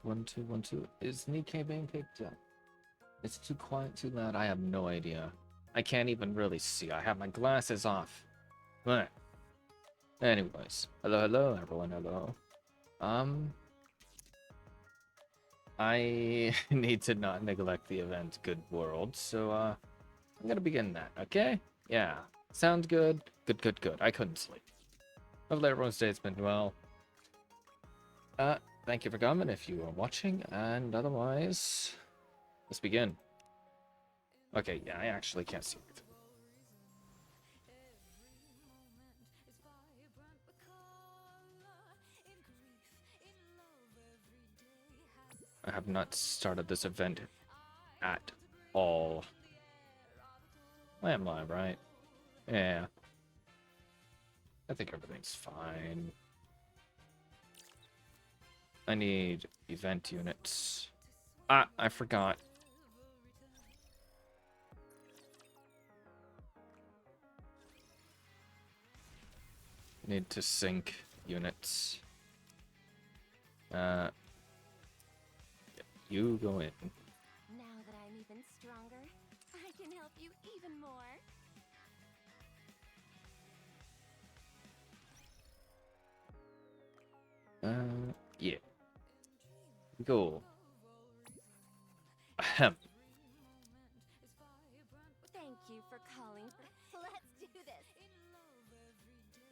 1, 2, 1, 2. Is Nikke being picked up? It's too quiet, too loud. I have no idea. I can't even really see. I have my glasses off. Bleh. Anyways, hello, everyone. Hello. I need to not neglect the event Good World, so I'm gonna begin that. Okay? Yeah. Sounds good. Good. I couldn't sleep. Hopefully everyone's day's been well. Thank you for coming if you are watching, and otherwise, let's begin. Okay, yeah, I actually can't see it. I have not started this event at all. I am live, right? Yeah. I think everything's fine. I need event units. Ah, I forgot. Need to sync units. You go in. Now that I'm even stronger, I can help you even more. Yeah. Go. Ahem. Thank you for calling. Let's do this.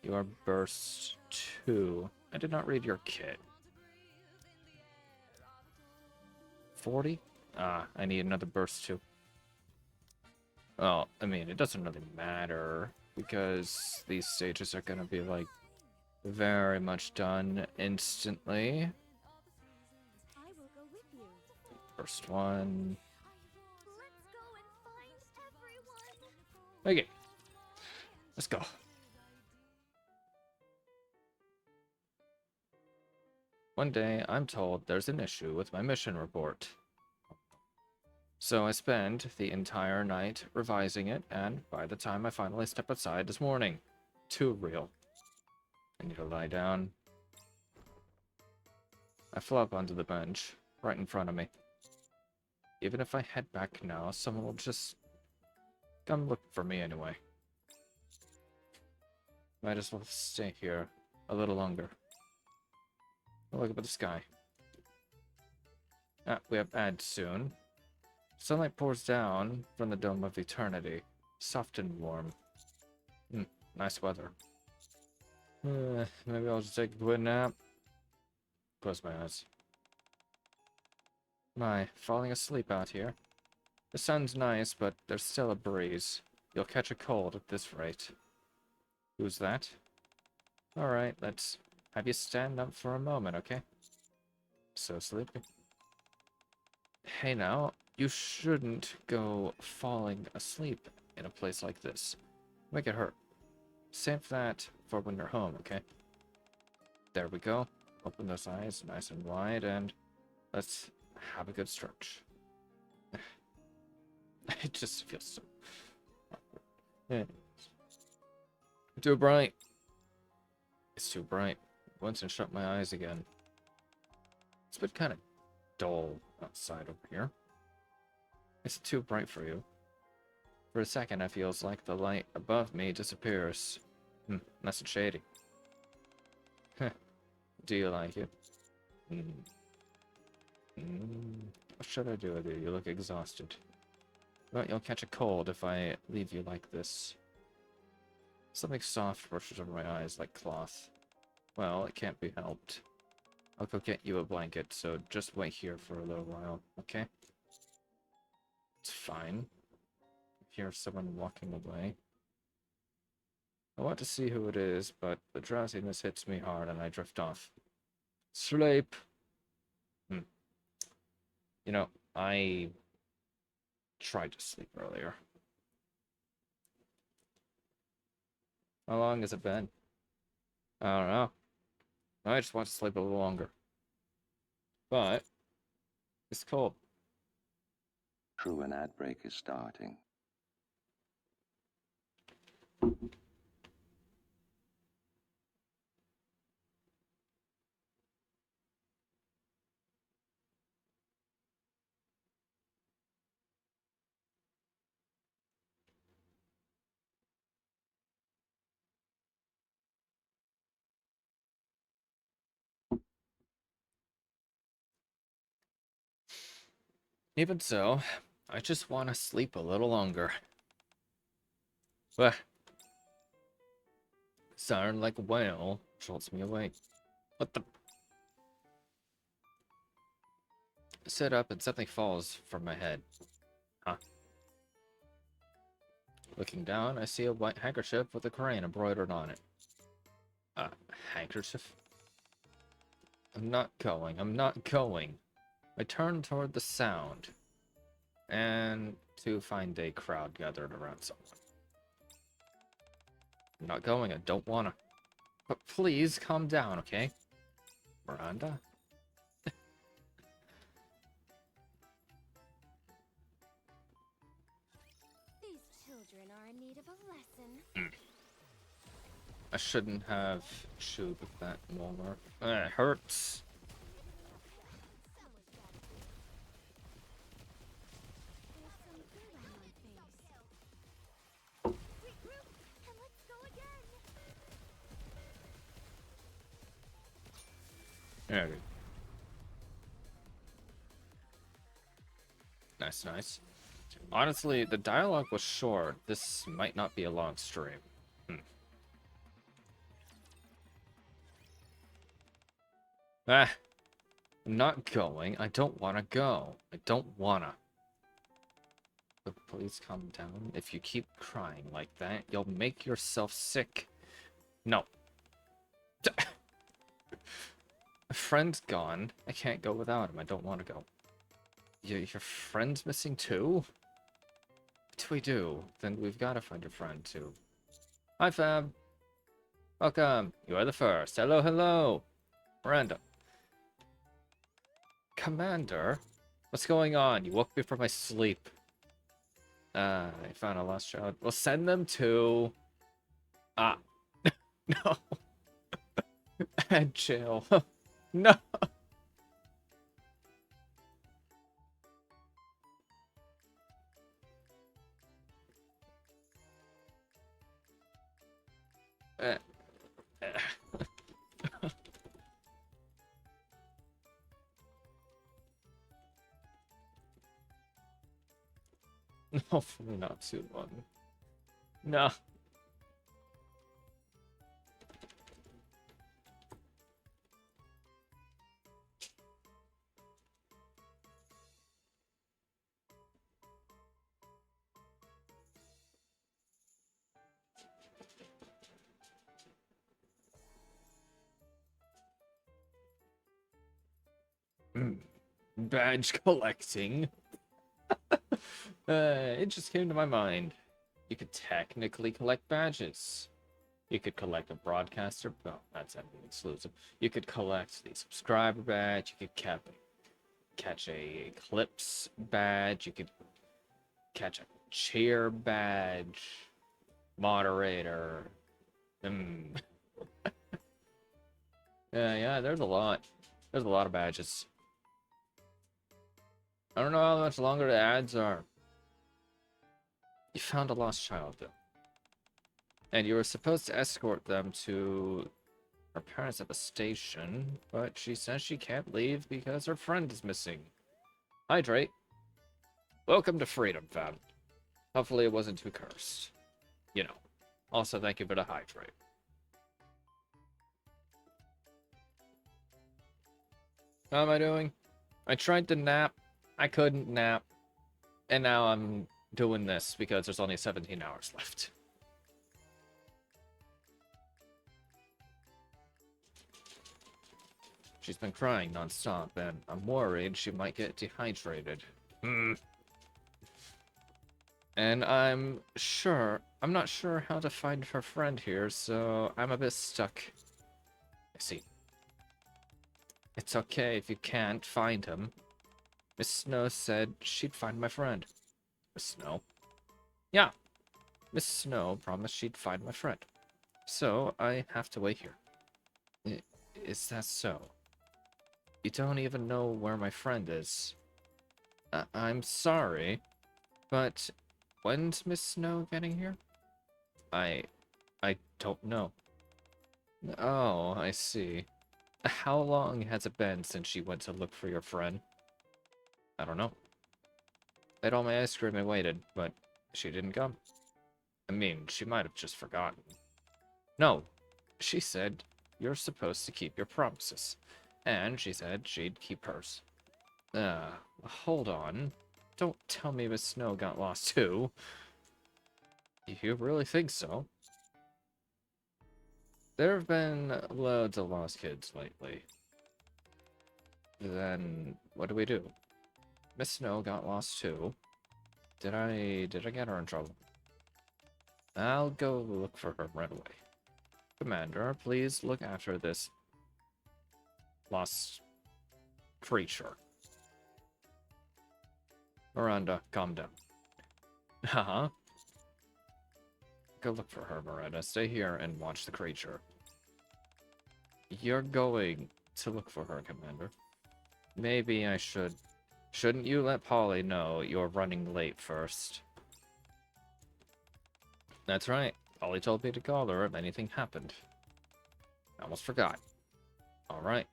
You are burst 2. I did not read your kit. 40? Ah, I need another burst 2. Well, I mean, it doesn't really matter because these stages are gonna be like very much done instantly. I will go with you. First one. Let's go and find everyone. Okay. Let's go. One day, I'm told there's an issue with my mission report. So I spend the entire night revising it, and by the time I finally step outside this morning, too real. I need to lie down. I flop onto the bench, right in front of me. Even if I head back now, someone will just come look for me anyway. Might as well stay here a little longer. Look up at the sky. Ah, we have ads soon. Sunlight pours down from the dome of eternity, soft and warm. Nice weather. Maybe I'll just take a quick nap. Close my eyes. My, falling asleep out here. The sun's nice, but there's still a breeze. You'll catch a cold at this rate. Who's that? Alright, let's have you stand up for a moment, okay? So sleepy. Hey now, you shouldn't go falling asleep in a place like this. Make it hurt. Save that for when you're home, okay? There we go. Open those eyes nice and wide, and let's have a good stretch. It just feels so awkward. Yeah. Too bright. It's too bright. Once and shut my eyes again. It's been kind of dull outside over here. Is it too bright for you? For a second, it feels like the light above me disappears. Nice and shady. Do you like it? What should I do with you? You look exhausted. Well, you'll catch a cold if I leave you like this. Something soft brushes over my eyes like cloth. Well, it can't be helped. I'll go get you a blanket, so just wait here for a little while, okay? It's fine. I hear someone walking away. I want to see who it is, but the drowsiness hits me hard and I drift off. Sleep! You know, I tried to sleep earlier. How long has it been? I don't know. I just want to sleep a little longer. But it's cold. True, an ad break is starting. Even so, I just want to sleep a little longer. Well, siren like a whale jolts me awake. What the? I sit up and something falls from my head. Huh? Looking down, I see a white handkerchief with a crane embroidered on it. A handkerchief? I'm not going. I'm not going. I turn toward the sound and to find a crowd gathered around someone. I'm not going. I don't wanna. But please calm down, okay? Miranda? These children are in need of a lesson. I shouldn't have chewed with that more. It hurts. There's some dirt on my face. Regroup and let's go again. There we go. Nice, nice. Honestly, the dialogue was short. This might not be a long stream. Ah, I'm not going. I don't want to go. I don't wanna. But please calm down. If you keep crying like that, you'll make yourself sick. No. A friend's gone. I can't go without him. I don't want to go. Your friend's missing too? What do we do? Then we've got to find your friend too. Hi, fam. Welcome. You are the first. Hello, hello. Miranda. Commander? What's going on? You woke me from my sleep. I found a lost child. We'll send them to... Ah. No. And jail. No. Uh, Hopefully not too long. No. Badge collecting. It just came to my mind. You could technically collect badges. You could collect a broadcaster. Well, that's everything exclusive. You could collect the subscriber badge. You could catch a Eclipse badge. You could catch a cheer badge. Moderator. Yeah, there's a lot. There's a lot of badges. I don't know how much longer the ads are. You found a lost child, though. And you were supposed to escort them to her parents at the station, but she says she can't leave because her friend is missing. Hydrate. Welcome to freedom, fam. Hopefully it wasn't too cursed. You know. Also, thank you for the hydrate. How am I doing? I tried to nap. I couldn't nap. And now I'm doing this because there's only 17 hours left. She's been crying nonstop, and I'm worried she might get dehydrated. And I'm not sure how to find her friend here, so I'm a bit stuck. I see. It's okay if you can't find him. Miss Snow said she'd find my friend. Miss Snow? Yeah. Miss Snow promised she'd find my friend. So I have to wait here. Is that so? You don't even know where my friend is. I'm sorry, but when's Miss Snow getting here? I don't know. Oh, I see. How long has it been since she went to look for your friend? I don't know. ate all my ice cream and waited, but she didn't come. I mean, she might have just forgotten. No, she said you're supposed to keep your promises. And she said she'd keep hers. Hold on. Don't tell me Miss Snow got lost too. You really think so? There have been loads of lost kids lately. Then what do we do? Miss Snow got lost too. Did I get her in trouble? I'll go look for her right away. Commander, please look after this lost creature. Miranda, calm down. Haha. Go look for her, Miranda. Stay here and watch the creature. You're going to look for her, Commander. Maybe I should... Shouldn't you let Polly know you're running late first? That's right. Polly told me to call her if anything happened. I almost forgot. Alright.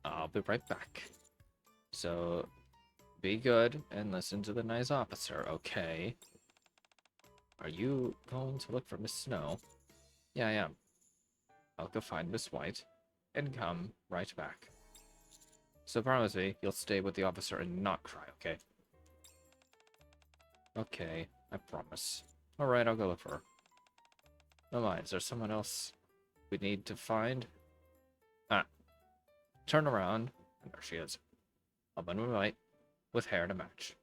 I'll be right back. So, be good and listen to the nice officer, okay? Are you going to look for Miss Snow? Yeah, I am. I'll go find Miss White and come right back. So promise me you'll stay with the officer and not cry, okay? Okay, I promise. Alright, I'll go look for her. Oh my, is there someone else we need to find? Ah. Turn around, and there she is. A woman in white, with hair to match.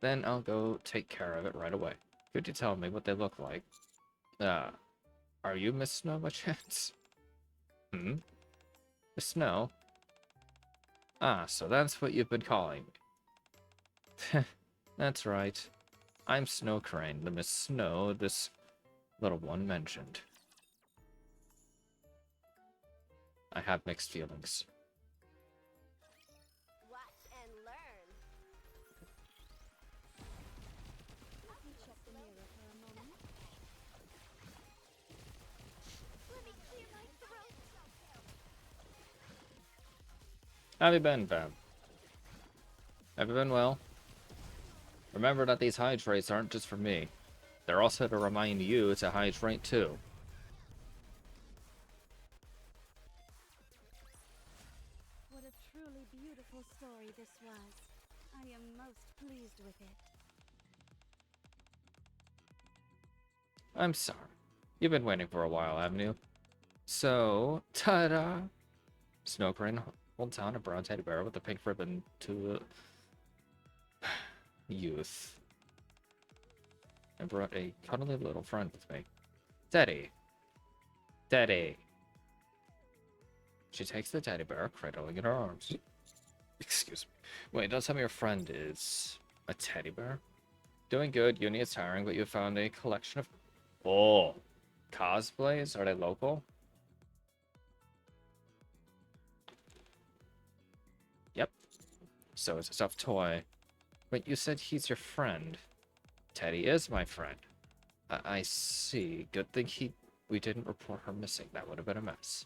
Then I'll go take care of it right away. Could you tell me what they look like? Are you Miss Snow by chance? Miss Snow? Ah, so that's what you've been calling me. That's right. I'm Snow Crane, the Miss Snow this little one mentioned. I have mixed feelings. Watch and learn. Let me check the mirror for a moment. Let me clear my throat. How have you been, Fab? Have you been well? Remember that these hydrates aren't just for me. They're also to remind you to hydrate too. What a truly beautiful story this was. I am most pleased with it. I'm sorry. You've been waiting for a while, haven't you? So, ta-da! Snow Crane holds down a brown teddy bear with a pink ribbon to the youth. I brought a cuddly little friend with me. Teddy. Teddy. She takes the teddy bear, cradling in her arms. Excuse me. Wait, don't tell me your friend is a teddy bear? Doing good. Uni is tiring, but you found a collection of... Oh. Cosplays? Are they local? Yep. So it's a stuffed toy. But you said he's your friend. Teddy is my friend. I see. Good thing we didn't report her missing. That would have been a mess.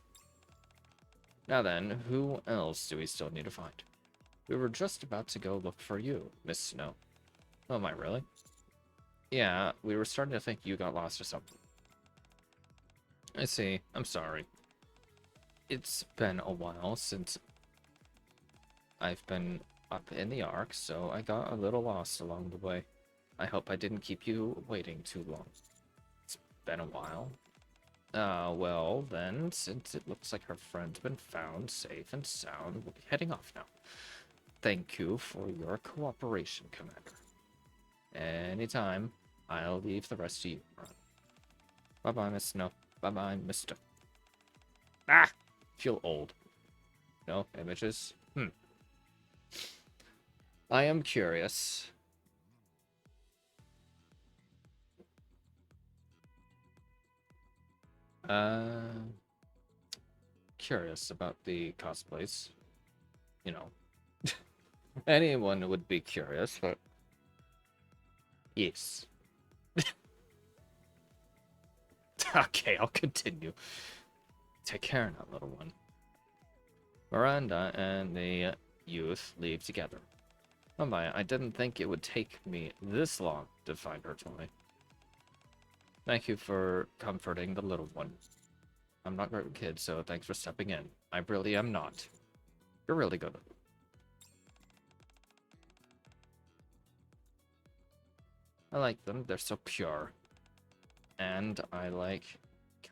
Now then, who else do we still need to find? We were just about to go look for you, Miss Snow. Oh, am I really? Yeah, we were starting to think you got lost or something. I see. I'm sorry. It's been a while since I've been up in the Ark, so I got a little lost along the way. I hope I didn't keep you waiting too long. It's been a while. Well, then, since it looks like her friend's been found safe and sound, we'll be heading off now. Thank you for your cooperation, Commander. Anytime, I'll leave the rest to you. Bye-bye, Miss Snow. Bye-bye, Mr. Ah! Feel old. No images? I am curious. Curious about the cosplays. You know, anyone would be curious, but yes. Okay, I'll continue. Take care now, little one. Miranda and the youth leave together. Oh my, I didn't think it would take me this long to find her toy. Thank you for comforting the little one. I'm not a kid, so thanks for stepping in. I really am not. You're really good. I like them. They're so pure. And I like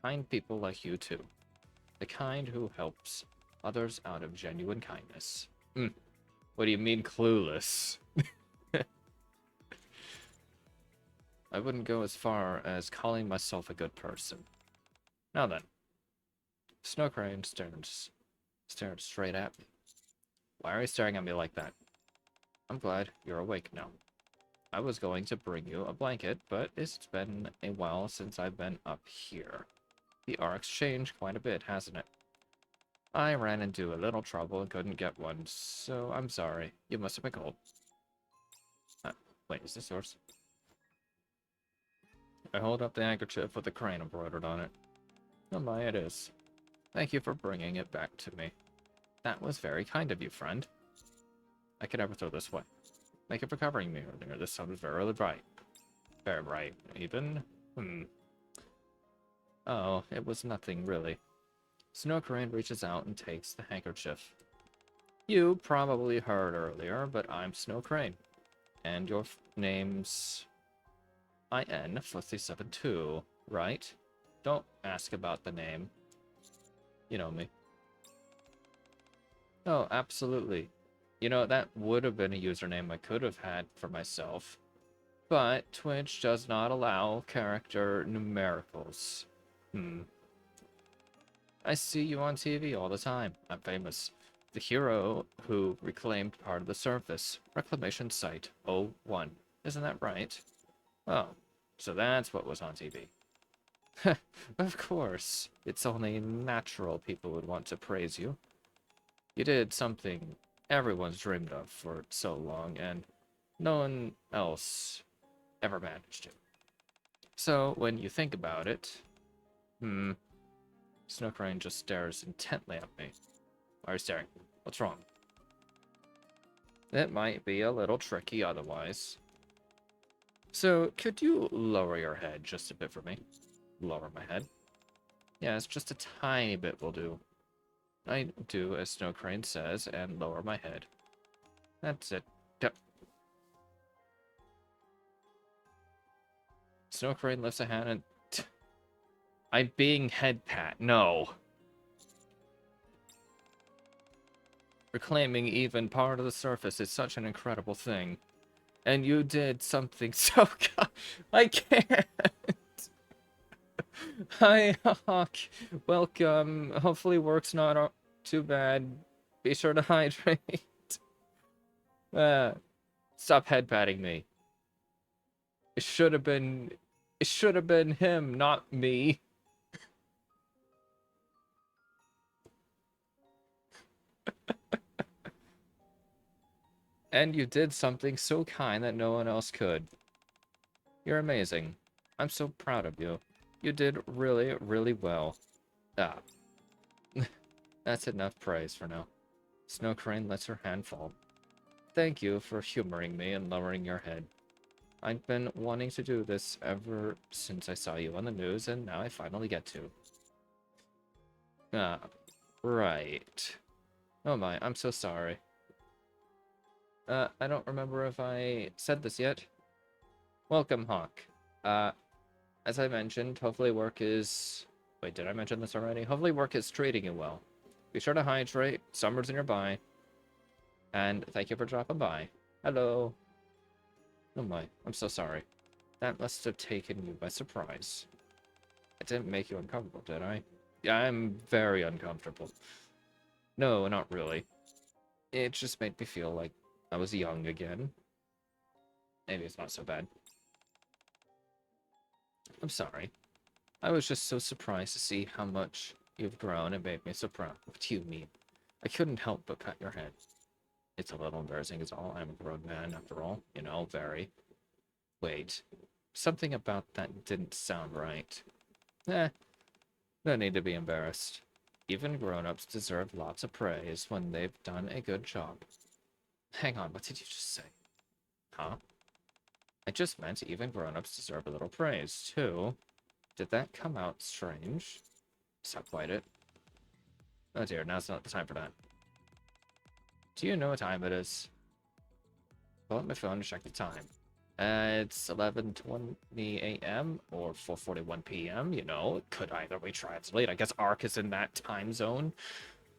kind people like you too. The kind who helps others out of genuine kindness. What do you mean clueless? I wouldn't go as far as calling myself a good person. Now then. Snow Crane stared straight at me. Why are you staring at me like that? I'm glad you're awake now. I was going to bring you a blanket, but it's been a while since I've been up here. The ark's changed quite a bit, hasn't it? I ran into a little trouble and couldn't get one, so I'm sorry. You must have been cold. Wait, is this yours? I hold up the handkerchief with the crane embroidered on it. Oh my, it is. Thank you for bringing it back to me. That was very kind of you, friend. I could never throw this away. Thank you for covering me earlier. This sun was very bright. Very bright, even. Oh, it was nothing, really. Snow Crane reaches out and takes the handkerchief. You probably heard earlier, but I'm Snow Crane. And your name's IN472, right? Don't ask about the name. You know me. Oh, absolutely. You know, that would have been a username I could have had for myself. But Twitch does not allow character numericals. I see you on TV all the time. I'm famous. The hero who reclaimed part of the surface. Reclamation Site 01. Isn't that right? Oh, so that's what was on TV. Of course. It's only natural people would want to praise you. You did something everyone's dreamed of for so long, and no one else ever managed to. So, when you think about it... Snow Crane just stares intently at me. Why are you staring? What's wrong? It might be a little tricky otherwise. So, could you lower your head just a bit for me? Lower my head? Yes, just a tiny bit will do. I do as Snow Crane says, and lower my head. That's it. Yep. Snow Crane lifts a hand and... I'm being head pat. No. Reclaiming even part of the surface is such an incredible thing. And you did something so... I can't. Hi, Hawk. Welcome. Hopefully work's not too bad. Be sure to hydrate. Stop head patting me. It should have been him, not me. And you did something so kind that no one else could. You're amazing. I'm so proud of you. You did really, really well. Ah. That's enough praise for now. Snow Crane lets her hand fall. Thank you for humoring me and lowering your head. I've been wanting to do this ever since I saw you on the news, and now I finally get to. Ah, right. Oh my, I'm so sorry. I don't remember if I said this yet. Welcome, Hawk. As I mentioned, hopefully work is... Wait, did I mention this already? Hopefully work is treating you well. Be sure to hydrate. Summer's nearby. And thank you for dropping by. Hello. Oh my, I'm so sorry. That must have taken you by surprise. I didn't make you uncomfortable, did I? Yeah, I'm very uncomfortable. No, not really. It just made me feel like I was young again. Maybe it's not so bad. I'm sorry. I was just so surprised to see how much you've grown and made me so proud. What do you mean? I couldn't help but pat your head. It's a little embarrassing is all. I'm a grown man, after all. You know, very. Wait. Something about that didn't sound right. No need to be embarrassed. Even grown-ups deserve lots of praise when they've done a good job. Hang on, what did you just say? Huh? I just meant even grown-ups deserve a little praise, too. Did that come out strange? Is that quite it? Oh dear, now's not the time for that. Do you know what time it is? Pull out my phone to check the time. It's 11:20 a.m. or 4:41 p.m. You know, it could either way translate. I guess Ark is in that time zone.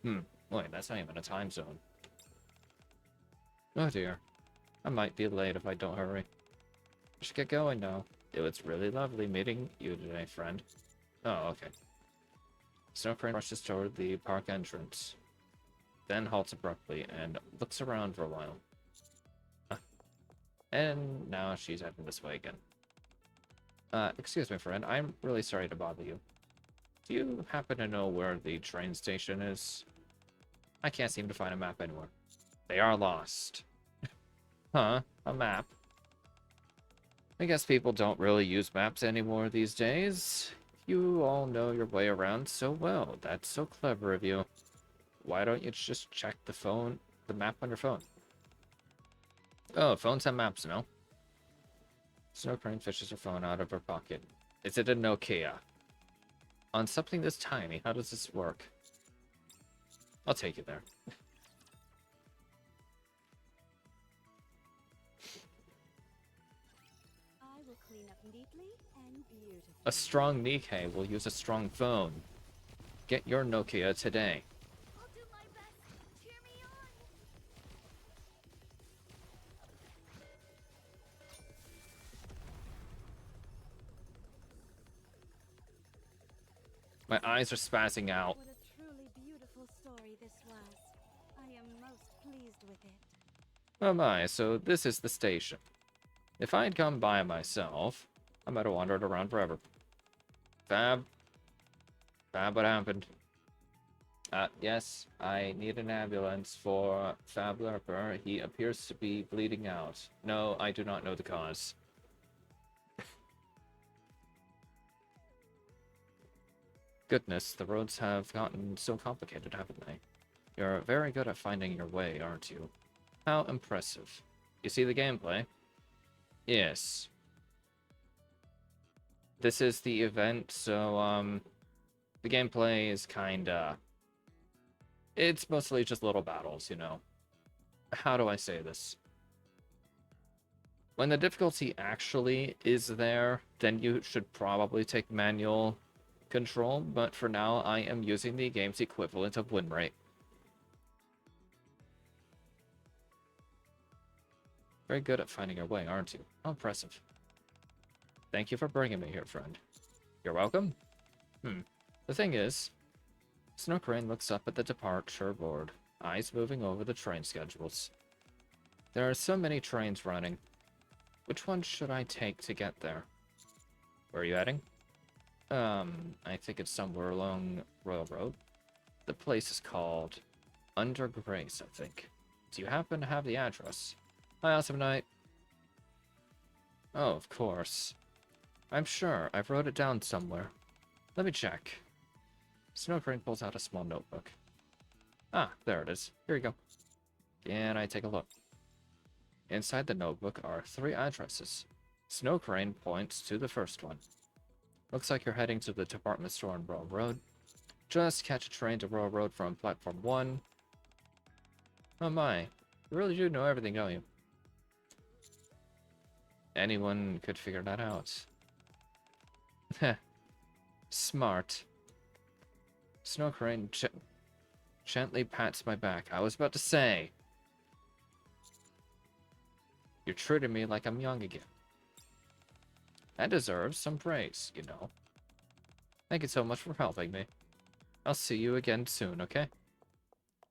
Wait, that's not even a time zone. Oh dear. I might be late if I don't hurry. I should get going now. It was really lovely meeting you today, friend. Oh, okay. Snow Crane rushes toward the park entrance, then halts abruptly and looks around for a while. And now she's heading this way again. Excuse me, friend. I'm really sorry to bother you. Do you happen to know where the train station is? I can't seem to find a map anywhere. They are lost. Huh? A map? I guess people don't really use maps anymore these days. You all know your way around so well. That's so clever of you. Why don't you just check the map on your phone? Oh, phones have maps now. Snow Crane fishes her phone out of her pocket. Is it a Nokia? On something this tiny, how does this work? I'll take you there. I will clean up neatly and beautifully. A strong Nikke will use a strong phone. Get your Nokia today. I'll do my best. Cheer me on. My eyes are spazzing out. What a truly beautiful story this was. I am most pleased with it. Oh my, so this is the station. If I'd come by myself, I might have wandered around forever. Fab? Fab, what happened? Yes, I need an ambulance for Fab Lerper. He appears to be bleeding out. No, I do not know the cause. Goodness, the roads have gotten so complicated, haven't they? You're very good at finding your way, aren't you? How impressive. You see the gameplay? Yes. This is the event, so, the gameplay is kinda... It's mostly just little battles, you know. How do I say this? When the difficulty actually is there, then you should probably take manual control, but for now, I am using the game's equivalent of win rate. Very good at finding your way, aren't you? How impressive. Thank you for bringing me here, friend. You're welcome? The thing is, Snow Crane looks up at the departure board, eyes moving over the train schedules. There are so many trains running. Which one should I take to get there? Where are you heading? I think it's somewhere along Royal Road. The place is called Under Grace, I think. Do you happen to have the address? Hi, Awesome Knight. Oh, of course. I'm sure I've wrote it down somewhere. Let me check. Snow Crane pulls out a small notebook. Ah, there it is. Here you go. Can I take a look? Inside the notebook are 3 addresses. Snow Crane points to the first one. Looks like you're heading to the department store on Royal Road. Just catch a train to Royal Road from platform 1. Oh my, you really do know everything, don't you? Anyone could figure that out. Heh. Smart. Snow Crane gently pats my back. I was about to say. You're treating me like I'm young again. That deserves some praise, you know. Thank you so much for helping me. I'll see you again soon, okay?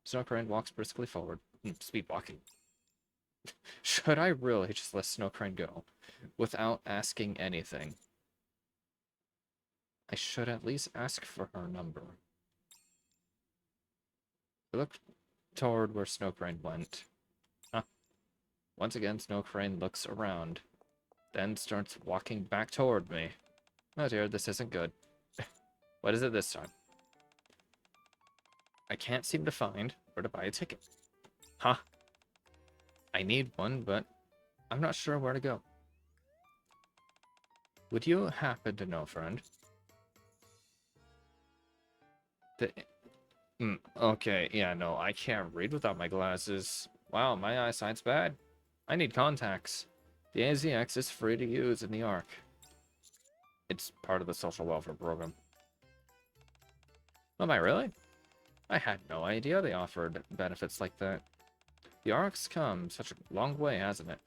Snow Crane walks briskly forward. Speed walking. Should I really just let Snow Crane go without asking anything? I should at least ask for her number. I look toward where Snow Crane went. Huh. Once again, Snow Crane looks around, then starts walking back toward me. Oh dear, this isn't good. What is it this time? I can't seem to find where to buy a ticket. Huh? I need one, but I'm not sure where to go. Would you happen to know, friend? The... okay, yeah, no, I can't read without my glasses. Wow, my eyesight's bad. I need contacts. The AZX is free to use in the Ark. It's part of the social welfare program. Am I really? I had no idea they offered benefits like that. The Ark's come such a long way, hasn't it?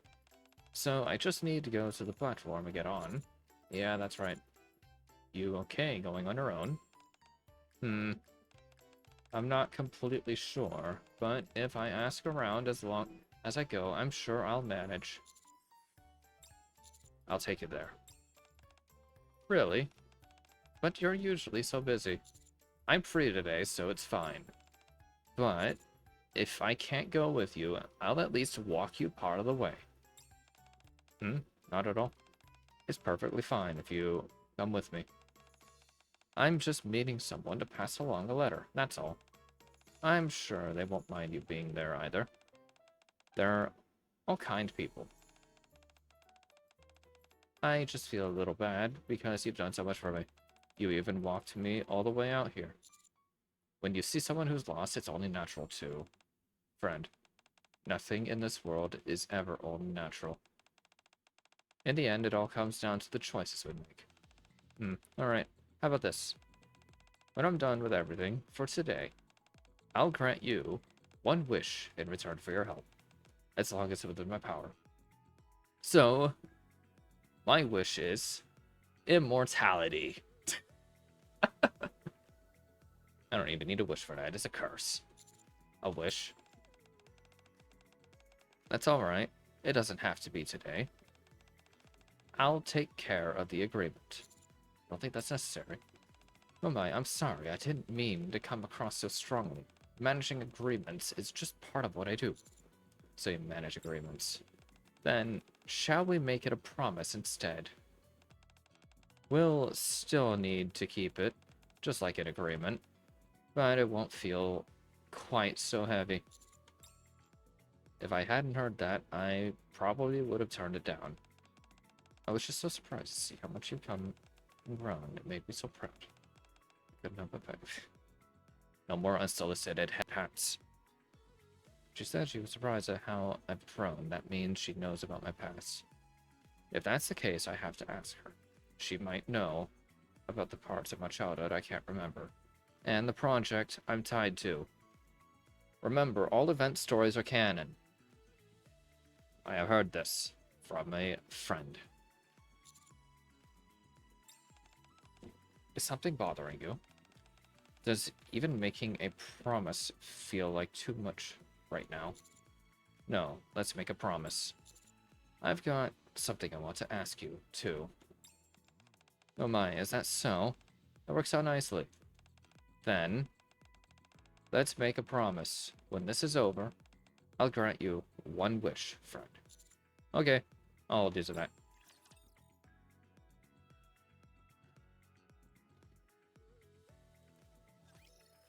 So I just need to go to the platform and get on. Yeah, that's right. You okay going on your own? I'm not completely sure, but if I ask around as long as I go, I'm sure I'll manage. I'll take you there. Really? But you're usually so busy. I'm free today, so it's fine. But if I can't go with you, I'll at least walk you part of the way. Not at all. It's perfectly fine if you come with me. I'm just meeting someone to pass along a letter, that's all. I'm sure they won't mind you being there either. They're all kind people. I just feel a little bad because you've done so much for me. You even walked me all the way out here. When you see someone who's lost, it's only natural to. Friend, nothing in this world is ever only natural. In the end, it all comes down to the choices we make. Alright, how about this? When I'm done with everything for today, I'll grant you one wish in return for your help, as long as it's within my power. So, my wish is immortality. I don't even need a wish for that. It's a curse. A wish. That's alright. It doesn't have to be today. I'll take care of the agreement. Don't think that's necessary. Oh my, I'm sorry. I didn't mean to come across so strongly. Managing agreements is just part of what I do. So you manage agreements. Then, shall we make it a promise instead? We'll still need to keep it, just like an agreement, but it won't feel quite so heavy. If I hadn't heard that, I probably would have turned it down. I was just so surprised to see how much you've come and grown. It made me so proud. Couldn't help but no more unsolicited pats. She said she was surprised at how I've grown. That means she knows about my past. If that's the case, I have to ask her. She might know about the parts of my childhood I can't remember. And the project I'm tied to. Remember, all event stories are canon. I have heard this from a friend. Is something bothering you? Does even making a promise feel like too much right now? No, let's make a promise. I've got something I want to ask you, too. Oh my, is that so? That works out nicely. Then, let's make a promise. When this is over, I'll grant you one wish, friend. Okay, I'll do that.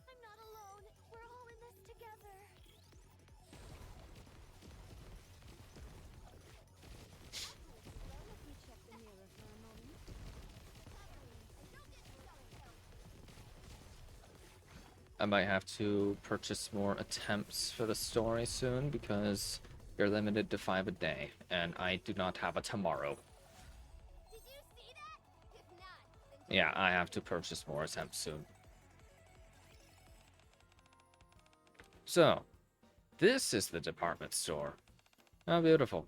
I'm not alone. We're all in this together. Let me check the mirror for a moment. I might have to purchase more attempts for the story soon because you're limited to 5 a day, and I do not have a tomorrow. Did you see that? If not, then Yeah, I have to purchase more attempts soon. So, this is the department store. How beautiful.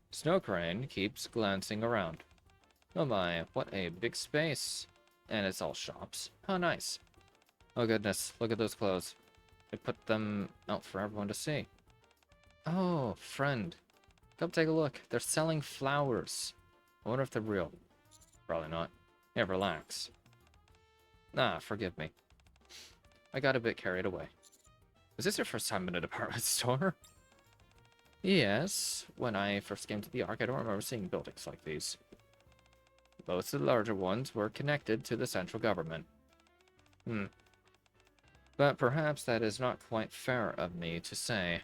Snow Crane keeps glancing around. Oh my, what a big space. And it's all shops. How nice. Oh goodness, look at those clothes. They put them out for everyone to see. Oh, friend. Come take a look. They're selling flowers. I wonder if they're real. Probably not. Yeah, relax. Ah, forgive me. I got a bit carried away. Was this your first time in a department store? Yes. When I first came to the Ark, I don't remember seeing buildings like these. Most of the larger ones were connected to the central government. But perhaps that is not quite fair of me to say.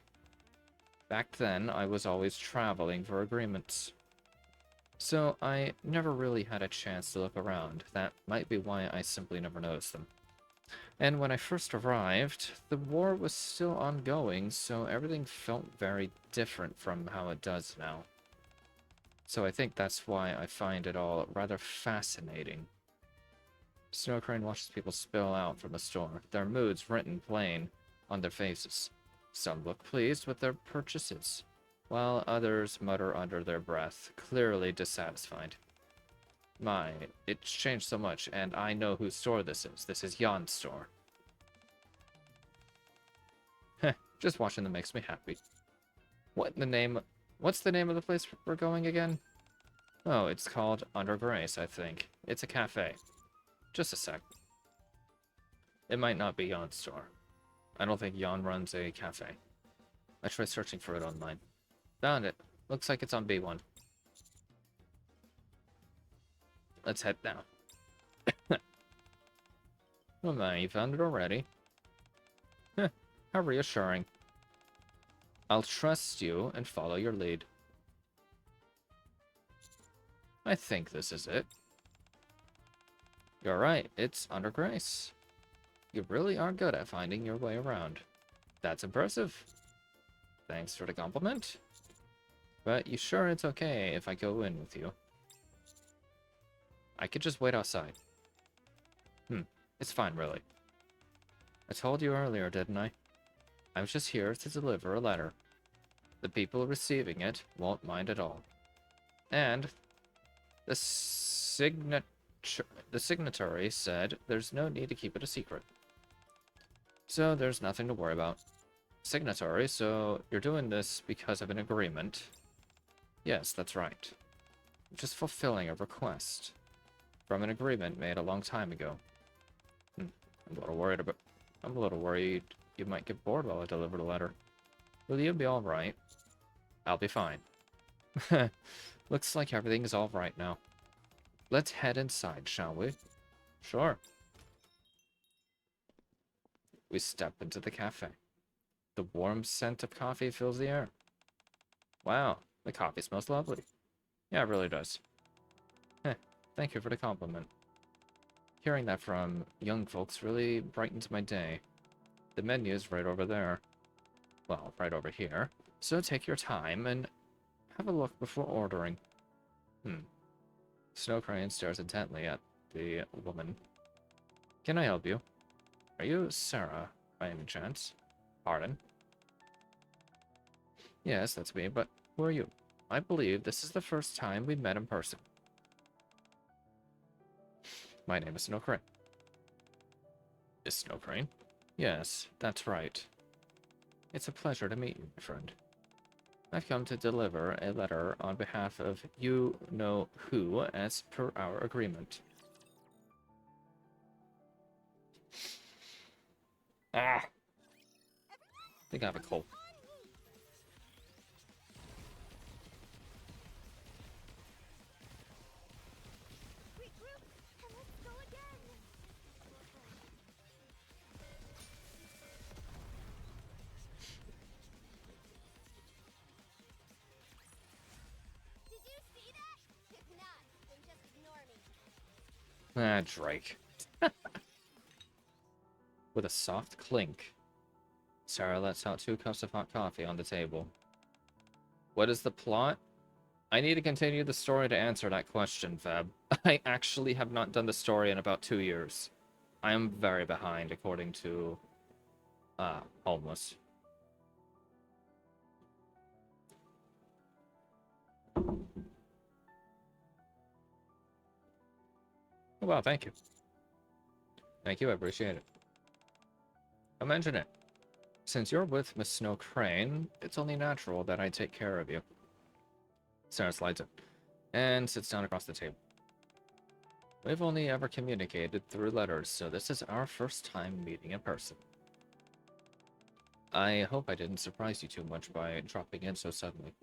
Back then, I was always traveling for agreements. So I never really had a chance to look around. That might be why I simply never noticed them. And when I first arrived, the war was still ongoing, so everything felt very different from how it does now. So I think that's why I find it all rather fascinating. Snow Crane watches people spill out from the store, their moods written plain on their faces. Some look pleased with their purchases, while others mutter under their breath, clearly dissatisfied. My, it's changed so much, and I know whose store this is. This is Jan's store. Heh, just watching them makes me happy. What's the name of the place we're going again? Oh, it's called Under Grace, I think. It's a cafe. Just a sec. It might not be Jan's store. I don't think Jan runs a cafe. I tried searching for it online. Found it. Looks like it's on B1. Let's head now. Oh man, you found it already? Heh, how reassuring. I'll trust you and follow your lead. I think this is it. You're right, it's Under Grace. You really are good at finding your way around. That's impressive. Thanks for the compliment. But you sure it's okay if I go in with you? I could just wait outside. It's fine, really. I told you earlier, didn't I? I'm just here to deliver a letter. The people receiving it won't mind at all. And the signatory said there's no need to keep it a secret. So there's nothing to worry about. Signatory, so you're doing this because of an agreement? Yes, that's right. I'm just fulfilling a request from an agreement made a long time ago. I'm a little worried you might get bored while I deliver the letter. Will you be alright? I'll be fine. Looks like everything is alright now. Let's head inside, shall we? Sure. We step into the cafe. The warm scent of coffee fills the air. Wow, the coffee smells lovely. Yeah, it really does. Heh, thank you for the compliment. Hearing that from young folks really brightens my day. The menu's right over there. Well, right over here. So take your time and have a look before ordering. Snow Crane stares intently at the woman. Can I help you? Are you Sarah, by any chance? Pardon? Yes, that's me, but who are you? I believe this is the first time we've met in person. My name is Snow Crane. Is Snow Crane? Yes, that's right. It's a pleasure to meet you, my friend. I've come to deliver a letter on behalf of you-know-who as per our agreement. Ah! I think I have a cold. Regroup, and let's go again. Did you see that? If not, then just ignore me. Ah, Drake. With a soft clink, Sarah lets out 2 cups of hot coffee on the table. What is the plot? I need to continue the story to answer that question, Fab. I actually have not done the story in about 2 years. I am very behind, according to... Homeless. Oh, wow, thank you. Thank you, I appreciate it. I'll mention it. Since you're with Miss Snow Crane, it's only natural that I take care of you. Sarah slides in and sits down across the table. We've only ever communicated through letters, so this is our first time meeting in person. I hope I didn't surprise you too much by dropping in so suddenly.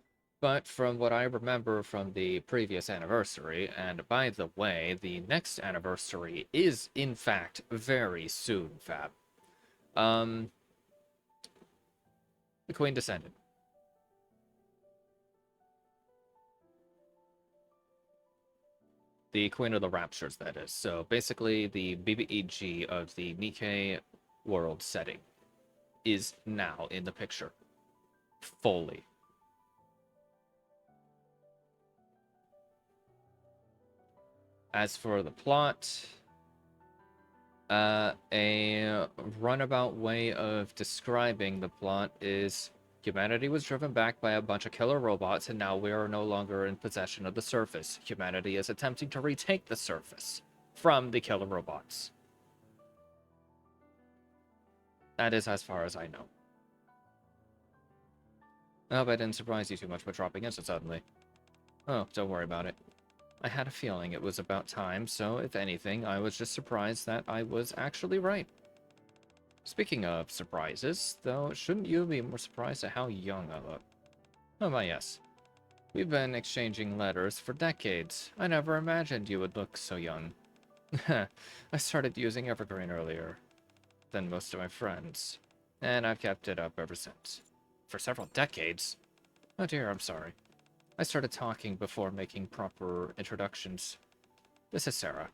But from what I remember from the previous anniversary, and by the way, the next anniversary is, in fact, very soon, Fab. The Queen descended. The Queen of the Raptures, that is. So basically, the BBEG of the Nikke world setting is now in the picture. Fully. As for the plot, a runabout way of describing the plot is humanity was driven back by a bunch of killer robots, and now we are no longer in possession of the surface. Humanity is attempting to retake the surface from the killer robots. That is as far as I know. I hope I didn't surprise you too much by dropping in so suddenly. Oh, don't worry about it. I had a feeling it was about time, so if anything, I was just surprised that I was actually right. Speaking of surprises, though, shouldn't you be more surprised at how young I look? Oh my yes. We've been exchanging letters for decades. I never imagined you would look so young. I started using Evergreen earlier than most of my friends, and I've kept it up ever since. For several decades? Oh dear, I'm sorry. I started talking before making proper introductions. This is Sarah.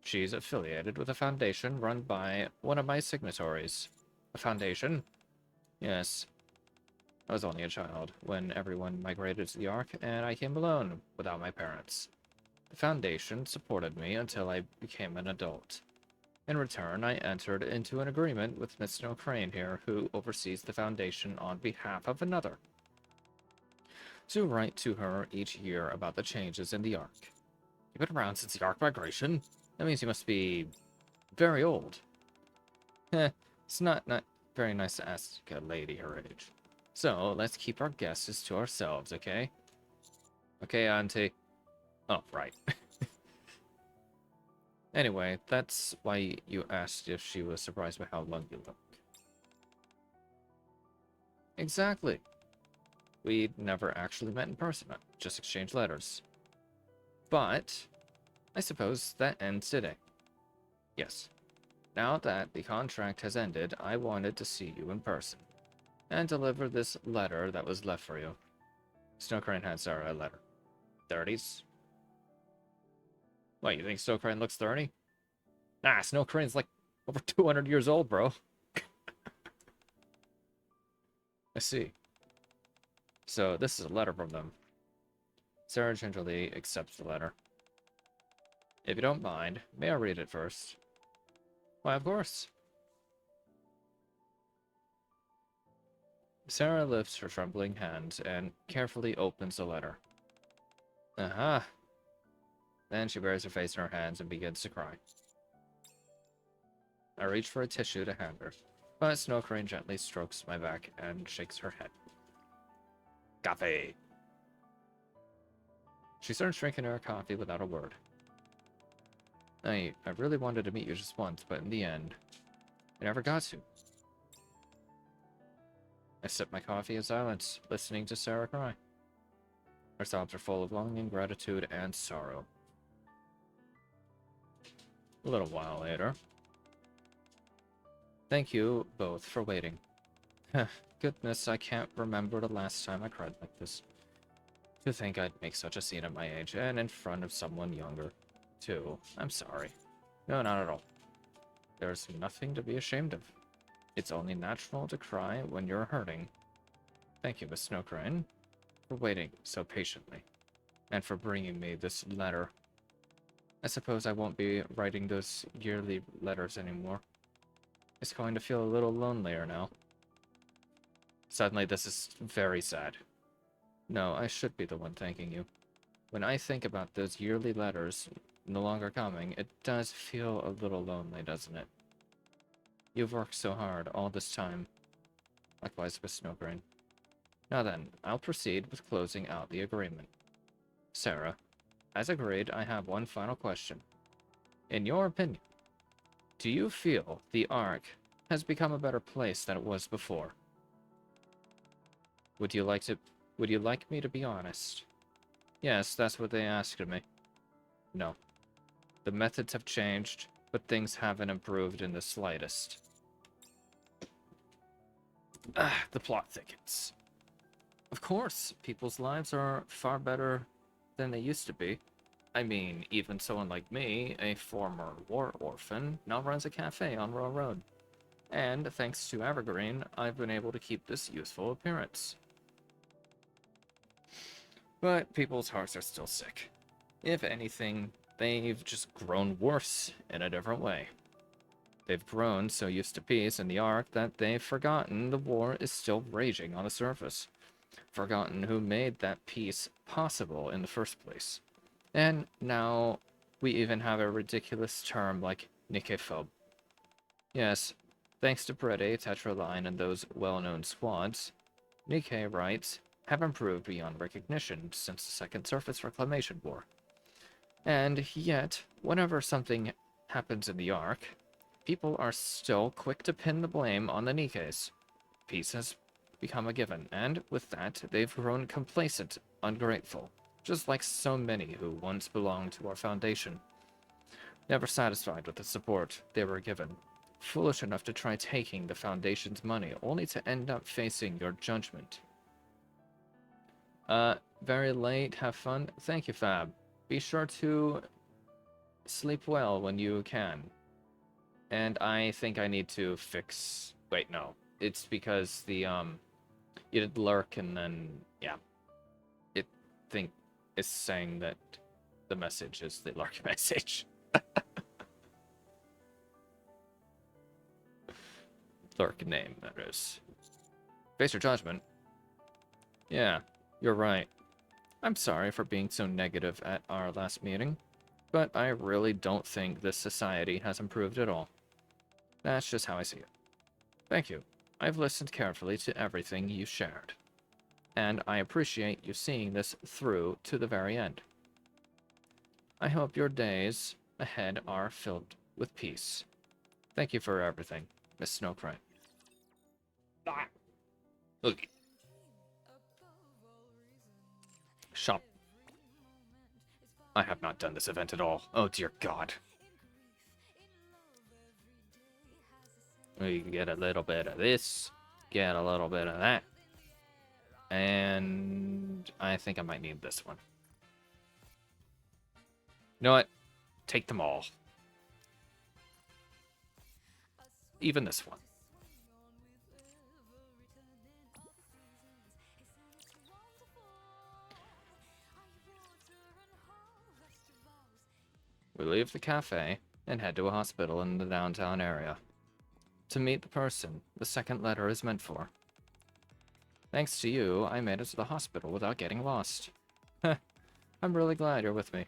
She's affiliated with a foundation run by one of my signatories. A foundation? Yes. I was only a child when everyone migrated to the Ark, and I came alone, without my parents. The foundation supported me until I became an adult. In return, I entered into an agreement with Miss Snow Crane here, who oversees the foundation on behalf of another, to write to her each year about the changes in the Ark. You've been around since the Ark migration? That means you must be very old. It's not very nice to ask a lady her age. So, let's keep our guesses to ourselves, okay? Okay, Auntie. Oh, right. Anyway, that's why you asked if she was surprised by how young you look. Exactly. We'd never actually met in person, just exchanged letters. But I suppose that ends today. Yes. Now that the contract has ended, I wanted to see you in person and deliver this letter that was left for you. Snow Crane had Sarah a letter. 30s? What, you think Snow Crane looks 30? Nah, Snow Crane's like over 200 years old, bro. I see. So, this is a letter from them. Sarah gingerly accepts the letter. If you don't mind, may I read it first? Why, of course. Sarah lifts her trembling hand and carefully opens the letter. Aha! Then she buries her face in her hands and begins to cry. I reach for a tissue to hand her, but Snow Crane gently strokes my back and shakes her head. Coffee! She starts drinking her coffee without a word. I really wanted to meet you just once, but in the end, I never got to. I sip my coffee in silence, listening to Sarah cry. Her sobs are full of longing, gratitude, and sorrow. A little while later. Thank you both for waiting. Goodness, I can't remember the last time I cried like this. To think I'd make such a scene at my age, and in front of someone younger, too. I'm sorry. No, not at all. There's nothing to be ashamed of. It's only natural to cry when you're hurting. Thank you, Miss Snow Crane, for waiting so patiently, and for bringing me this letter. I suppose I won't be writing those yearly letters anymore. It's going to feel a little lonelier now. Suddenly, this is very sad. No, I should be the one thanking you. When I think about those yearly letters no longer coming, it does feel a little lonely, doesn't it? You've worked so hard all this time. Likewise with Snow Crane. Now then, I'll proceed with closing out the agreement. Sarah, as agreed, I have one final question. In your opinion, do you feel the Ark has become a better place than it was before? Would you like me to be honest? Yes, that's what they asked of me. No. The methods have changed, but things haven't improved in the slightest. The plot thickens. Of course, people's lives are far better than they used to be. I mean, even someone like me, a former war orphan, now runs a cafe on Royal Road. And thanks to Evergreen, I've been able to keep this youthful appearance. But people's hearts are still sick. If anything, they've just grown worse in a different way. They've grown so used to peace in the Ark that they've forgotten the war is still raging on the surface. Forgotten who made that peace possible in the first place. And now we even have a ridiculous term like Nikke. Yes, thanks to Brede, Tetraline, and those well-known squads, Nikke rights have improved beyond recognition since the Second Surface Reclamation War. And yet, whenever something happens in the Ark, people are still quick to pin the blame on the Nikkes. Peace has become a given, and with that, they've grown complacent, ungrateful, just like so many who once belonged to our Foundation. Never satisfied with the support they were given, foolish enough to try taking the Foundation's money, only to end up facing your judgment. Very late, have fun. Thank you, Fab. Be sure to sleep well when you can. And I think I need to fix... Wait, no. It's because the, you did lurk and then, yeah. It is saying that the message is the lurk message. Lurk name, that is. Face your judgment. Yeah, you're right. I'm sorry for being so negative at our last meeting, but I really don't think this society has improved at all. That's just how I see it. Thank you. I've listened carefully to everything you shared, and I appreciate you seeing this through to the very end. I hope your days ahead are filled with peace. Thank you for everything, Miss Snowcrane. Ah. Look. Shop. I have not done this event at all. Oh dear God. We can get a little bit of this, get a little bit of that, and I think I might need this one. You know what? Take them all. Even this one. We leave the cafe and head to a hospital in the downtown area to meet the person the second letter is meant for. Thanks to you, I made it to the hospital without getting lost. I'm really glad you're with me.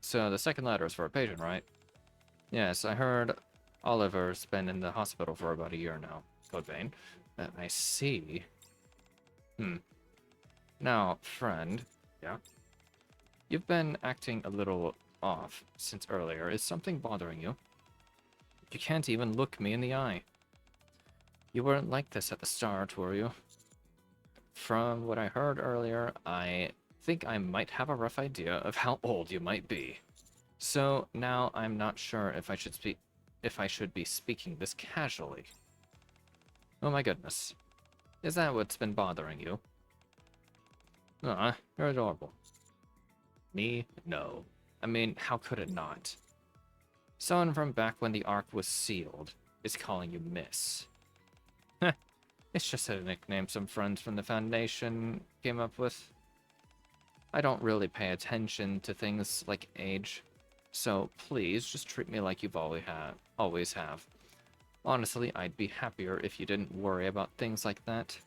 So the second letter is for a patient, right? Yes, I heard Oliver's been in the hospital for about a year now. Code vein. I see. Now, friend. Yeah? You've been acting a little off since earlier. Is something bothering you? You can't even look me in the eye. You weren't like this at the start, were you? From what I heard earlier, I think I might have a rough idea of how old you might be. So now I'm not sure if I should be speaking this casually. Oh my goodness. Is that what's been bothering you? Aw, you're adorable. Me? No. I mean, how could it not? Someone from back when the Ark was sealed is calling you Miss. Heh, it's just a nickname some friends from the Foundation came up with. I don't really pay attention to things like age, so please just treat me like you've always have. Honestly, I'd be happier if you didn't worry about things like that.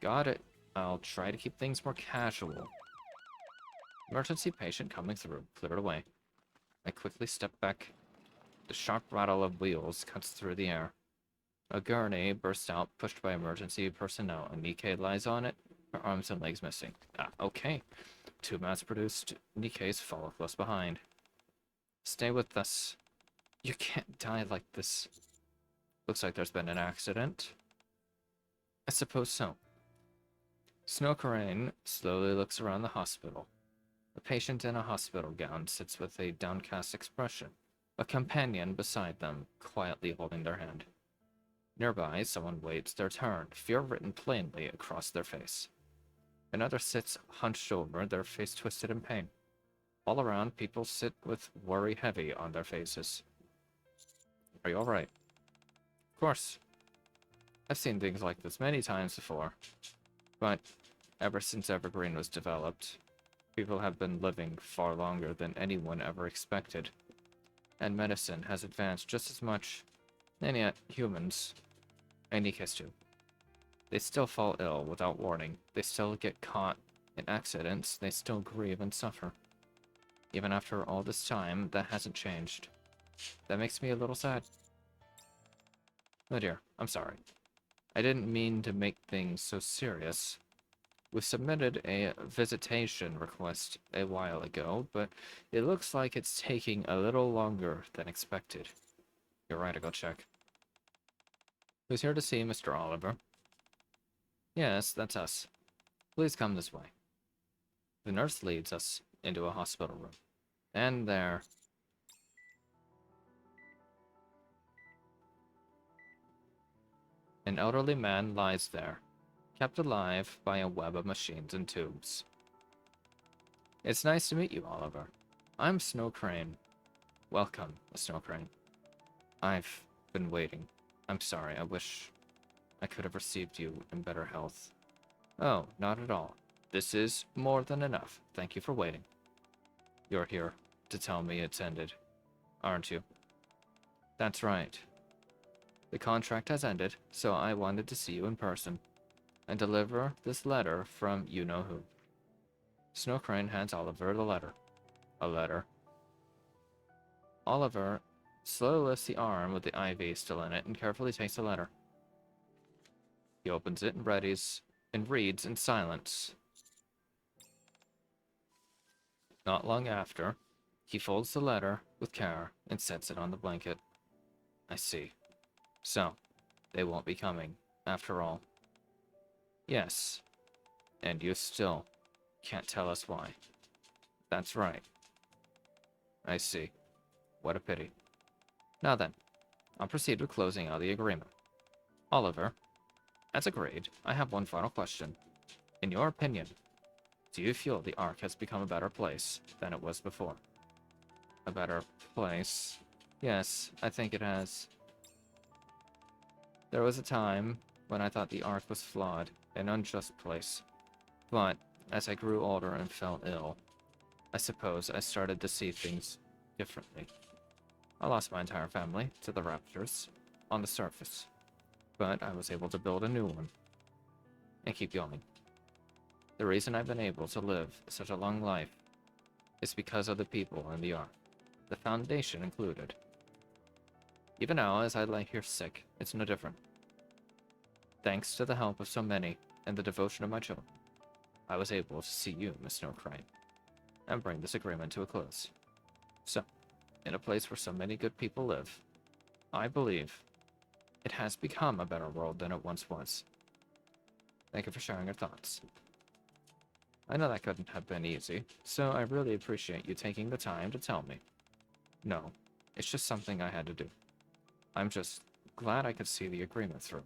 Got it. I'll try to keep things more casual. Emergency patient coming through. Clear it away. I quickly step back. The sharp rattle of wheels cuts through the air. A gurney bursts out, pushed by emergency personnel, and Nikke lies on it, her arms and legs missing. Ah, okay. Two mass-produced Nikkes follow close behind. Stay with us. You can't die like this. Looks like there's been an accident. I suppose so. Snowcrane slowly looks around the hospital. A patient in a hospital gown sits with a downcast expression, a companion beside them, quietly holding their hand. Nearby, someone waits their turn, fear written plainly across their face. Another sits hunched over, their face twisted in pain. All around, people sit with worry heavy on their faces. Are you alright? Of course. I've seen things like this many times before. But ever since Evergreen was developed, people have been living far longer than anyone ever expected. And medicine has advanced just as much, and yet humans, and Nikkes too, they still fall ill without warning. They still get caught in accidents. They still grieve and suffer. Even after all this time, that hasn't changed. That makes me a little sad. Oh dear, I'm sorry. I didn't mean to make things so serious. We submitted a visitation request a while ago, but it looks like it's taking a little longer than expected. You're right, I'll go check. Who's here to see Mr. Oliver? Yes, that's us. Please come this way. The nurse leads us into a hospital room. And there... an elderly man lies there, kept alive by a web of machines and tubes. It's nice to meet you, Oliver. I'm Snow Crane. Welcome, Snow Crane. I've been waiting. I'm sorry, I wish I could have received you in better health. Oh, not at all. This is more than enough. Thank you for waiting. You're here to tell me it's ended, aren't you? That's right. The contract has ended, so I wanted to see you in person and deliver this letter from you-know-who. Snow Crane hands Oliver the letter. A letter. Oliver slowly lifts the arm with the IV still in it and carefully takes the letter. He opens it and reads in silence. Not long after, he folds the letter with care and sets it on the blanket. I see. So, they won't be coming, after all. Yes, and you still can't tell us why. That's right. I see. What a pity. Now then, I'll proceed with closing out the agreement. Oliver, as agreed, I have one final question. In your opinion, do you feel the Ark has become a better place than it was before? A better place? Yes, I think it has. There was a time when I thought the Ark was flawed, an unjust place. But, as I grew older and fell ill, I suppose I started to see things differently. I lost my entire family to the Raptors on the surface, but I was able to build a new one and keep going. The reason I've been able to live such a long life is because of the people in the Ark, the Foundation included. Even now, as I lie here sick, it's no different. Thanks to the help of so many and the devotion of my children, I was able to see you, Miss Snow Crane, and bring this agreement to a close. So, in a place where so many good people live, I believe it has become a better world than it once was. Thank you for sharing your thoughts. I know that couldn't have been easy, so I really appreciate you taking the time to tell me. No, it's just something I had to do. I'm just glad I could see the agreement through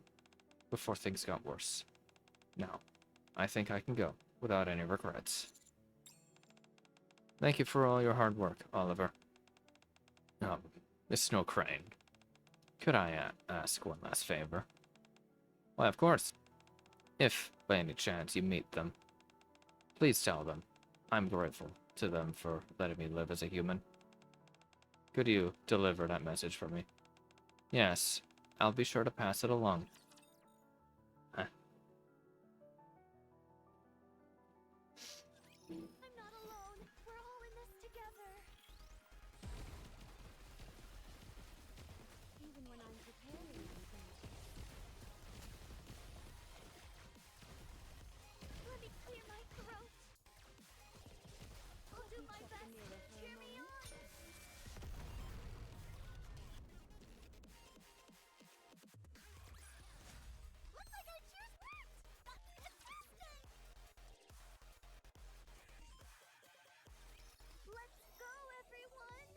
before things got worse. Now, I think I can go without any regrets. Thank you for all your hard work, Oliver. Miss Snow Crane, could I ask one last favor? Why, of course. If, by any chance, you meet them, please tell them I'm grateful to them for letting me live as a human. Could you deliver that message for me? Yes, I'll be sure to pass it along. I'm not alone. We're all in this together. Even when I'm preparing anything. Let me clear my throat. I'll do my best. Cheer me on. Looks like our cheers worked. That's fantastic. Let's go, everyone.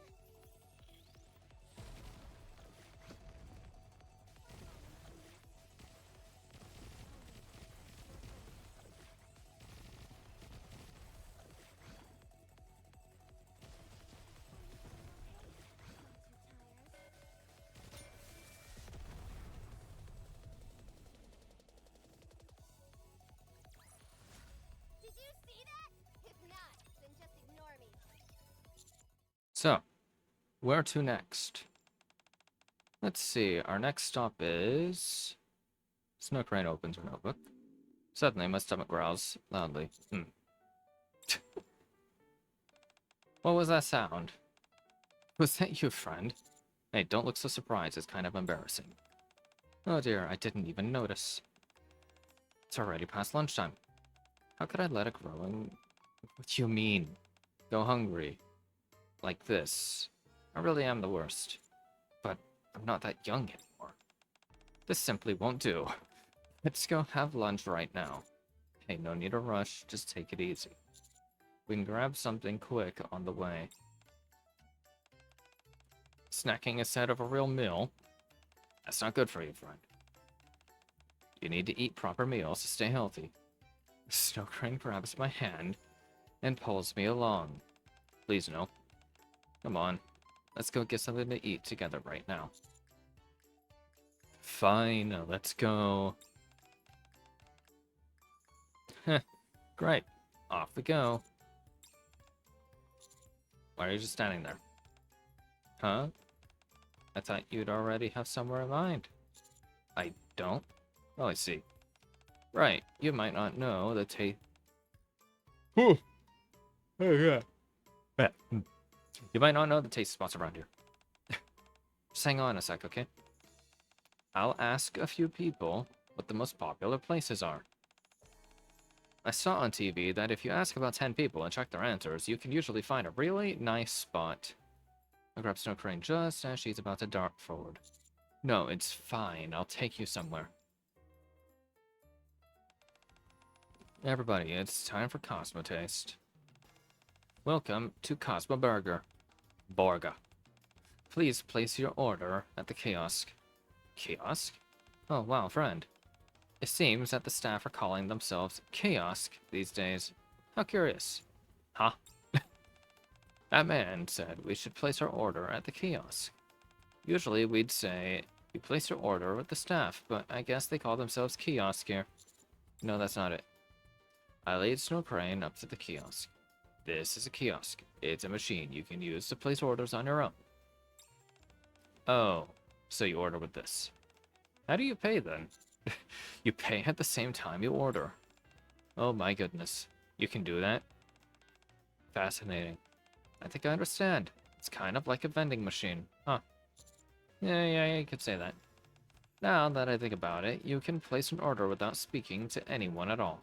So, where to next? Let's see. Our next stop is... Snow Crane opens her notebook. Suddenly, my stomach growls loudly. What was that sound? Was that you, friend? Hey, don't look so surprised. It's kind of embarrassing. Oh dear, I didn't even notice. It's already past lunchtime. How could I let it grow and... What do you mean? Go hungry. Like this. I really am the worst. But I'm not that young anymore. This simply won't do. Let's go have lunch right now. Hey, no need to rush. Just take it easy. We can grab something quick on the way. Snacking instead of a real meal? That's not good for you, friend. You need to eat proper meals to stay healthy. Snow Crane grabs my hand and pulls me along. Please, no. Come on. Let's go get something to eat together right now. Fine, let's go. Heh, great. Off we go. Why are you just standing there? Huh? I thought you'd already have somewhere in mind. I don't? Oh, I see. Right, you might not know the taste... Oh, yeah. You might not know the taste spots around here. Just hang on a sec, okay? I'll ask a few people what the most popular places are. I saw on TV that if you ask about 10 people and check their answers, you can usually find a really nice spot. I grab Snow Crane just as she's about to dart forward. No, it's fine. I'll take you somewhere. Everybody, it's time for Cosmo Taste. Welcome to Cosmo Burger. Borga. Please place your order at the kiosk. Kiosk? Oh, wow, friend. It seems that the staff are calling themselves kiosk these days. How curious. Huh? That man said we should place our order at the kiosk. Usually we'd say, you place your order with the staff, but I guess they call themselves kiosk here. No, that's not it. I lead Snow Crane up to the kiosk. This is a kiosk. It's a machine you can use to place orders on your own. Oh, so you order with this. How do you pay then? You pay at the same time you order. Oh my goodness. You can do that? Fascinating. I think I understand. It's kind of like a vending machine. Huh. Yeah, you could say that. Now that I think about it, you can place an order without speaking to anyone at all.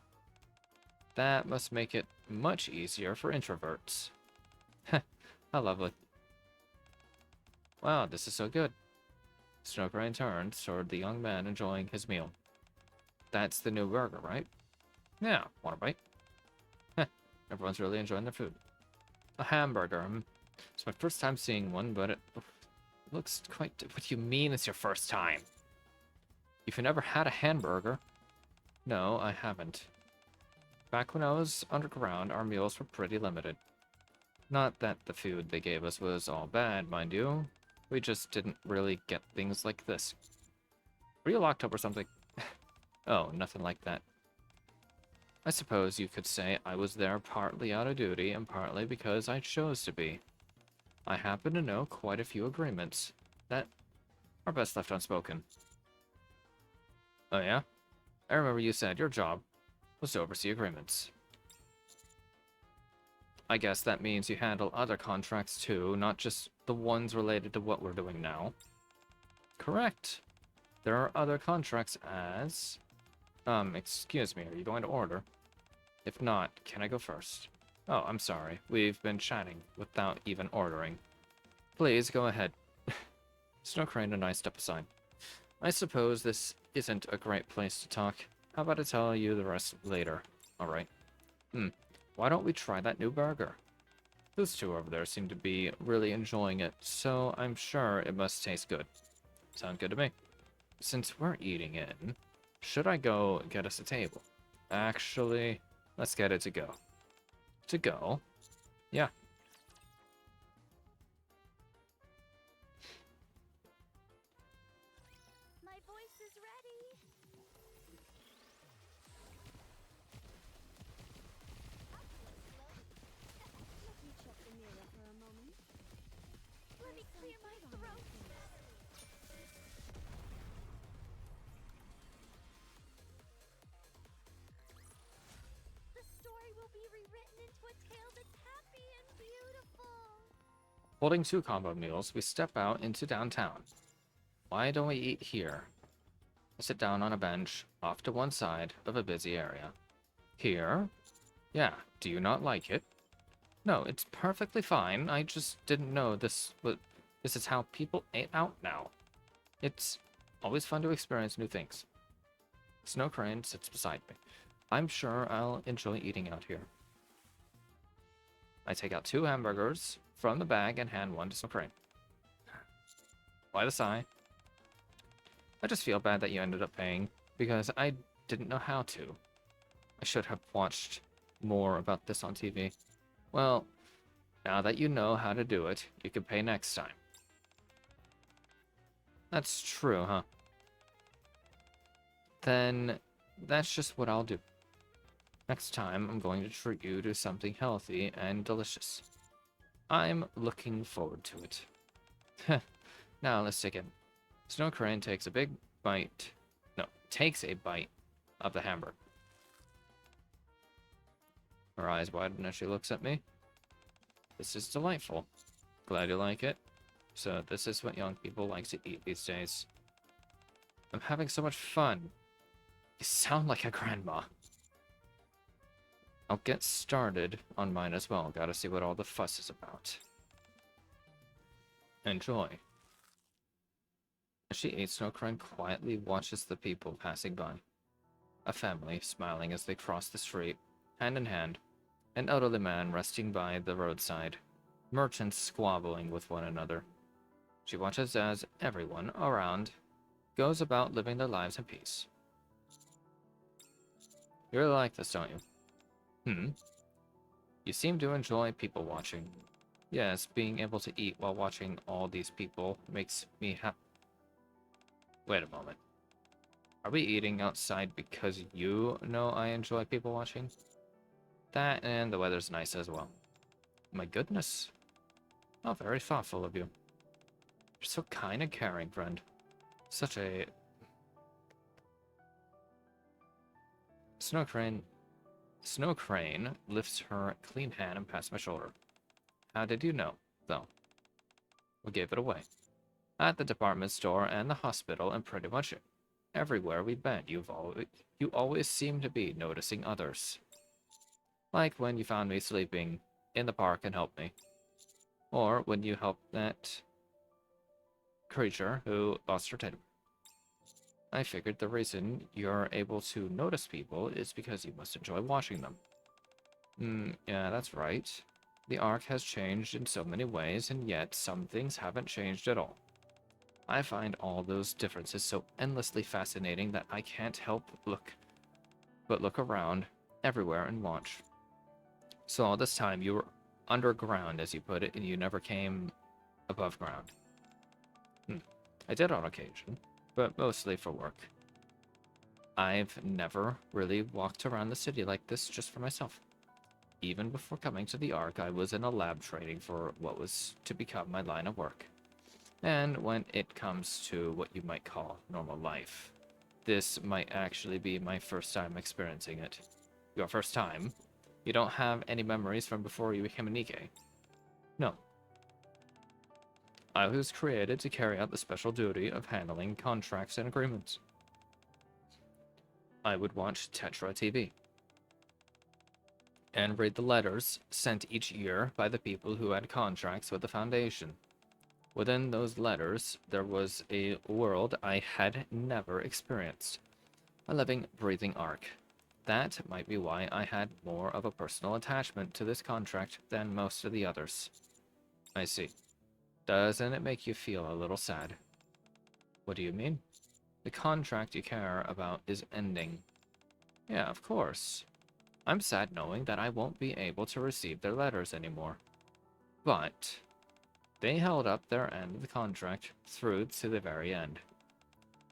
That must make it much easier for introverts. Heh, how lovely. Wow, this is so good. Snow Crane turned toward the young man enjoying his meal. That's the new burger, right? Yeah, want a bite? Heh, everyone's really enjoying their food. A hamburger. It's my first time seeing one, but it looks quite... What do you mean it's your first time? You've never had a hamburger? No, I haven't. Back when I was underground, our meals were pretty limited. Not that the food they gave us was all bad, mind you. We just didn't really get things like this. Were you locked up or something? Oh, nothing like that. I suppose you could say I was there partly out of duty and partly because I chose to be. I happen to know quite a few agreements that are best left unspoken. Oh yeah? I remember you said your job was to oversee agreements. I guess that means you handle other contracts too, not just the ones related to what we're doing now. Correct. There are other contracts as... excuse me, are you going to order? If not, can I go first? Oh, I'm sorry. We've been chatting without even ordering. Please, go ahead. Snow Crane and I step aside. I suppose this isn't a great place to talk. How about I tell you the rest later? Alright. Why don't we try that new burger? Those two over there seem to be really enjoying it, so I'm sure it must taste good. Sound good to me. Since we're eating in, should I go get us a table? Actually, let's get it to go. To go? Yeah. My voice is ready. Let me check the mirror for a moment. written into a tale that's happy and beautiful. Holding 2 combo meals, we step out into downtown. Why don't we eat here? I sit down on a bench off to one side of a busy area. Here? Yeah, do you not like it? No, it's perfectly fine. I just didn't know this is how people ate out now. It's always fun to experience new things. Snow Crane sits beside me. I'm sure I'll enjoy eating out here. I take out 2 hamburgers from the bag and hand one to Snow Crane. Why the sigh? I just feel bad that you ended up paying, because I didn't know how to. I should have watched more about this on TV. Well, now that you know how to do it, you can pay next time. That's true, huh? Then that's just what I'll do. Next time, I'm going to treat you to something healthy and delicious. I'm looking forward to it. Now let's dig in. Snow Crane takes a big bite. No, takes a bite of the hamburger. Her eyes widen as she looks at me. This is delightful. Glad you like it. So this is what young people like to eat these days. I'm having so much fun. You sound like a grandma. I'll get started on mine as well. Gotta see what all the fuss is about. Enjoy. As she eats, Snow Crane quietly watches the people passing by. A family smiling as they cross the street, hand in hand. An elderly man resting by the roadside. Merchants squabbling with one another. She watches as everyone around goes about living their lives in peace. You really like this, don't you? You seem to enjoy people watching. Yes, being able to eat while watching all these people makes me happy. Wait a moment. Are we eating outside because you know I enjoy people watching? That and the weather's nice as well. My goodness. Oh, very thoughtful of you. You're so kind and caring, friend. Such a... Snow Crane lifts her clean hand and passes my shoulder. How did you know, though? We gave it away. At the department store and the hospital and pretty much everywhere we've been, you always seem to be noticing others. Like when you found me sleeping in the park and helped me. Or when you helped that creature who lost her tail. I figured the reason you're able to notice people is because you must enjoy watching them. Yeah, that's right. The Ark has changed in so many ways, and yet some things haven't changed at all. I find all those differences so endlessly fascinating that I can't help but look around everywhere and watch. So all this time you were underground, as you put it, and you never came above ground. I did on occasion, but mostly for work. I've never really walked around the city like this just for myself. Even before coming to the Ark, I was in a lab training for what was to become my line of work. And when it comes to what you might call normal life, this might actually be my first time experiencing it. Your first time? You don't have any memories from before you became a Nikke? No. I was created to carry out the special duty of handling contracts and agreements. I would watch Tetra TV and read the letters sent each year by the people who had contracts with the Foundation. Within those letters, there was a world I had never experienced. A living, breathing Ark. That might be why I had more of a personal attachment to this contract than most of the others. I see. Doesn't it make you feel a little sad? What do you mean? The contract you care about is ending. Yeah, of course. I'm sad knowing that I won't be able to receive their letters anymore. But they held up their end of the contract through to the very end.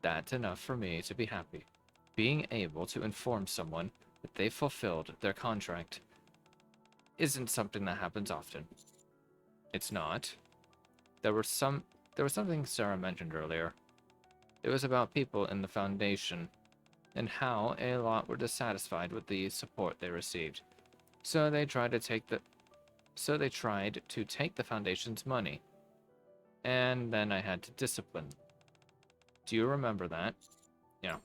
That's enough for me to be happy. Being able to inform someone that they fulfilled their contract isn't something that happens often. It's not. There was something Sarah mentioned earlier. It was about people in the Foundation, and how a lot were dissatisfied with the support they received. So they tried to take the foundation's money. And then I had to discipline. Do you remember that? Yeah.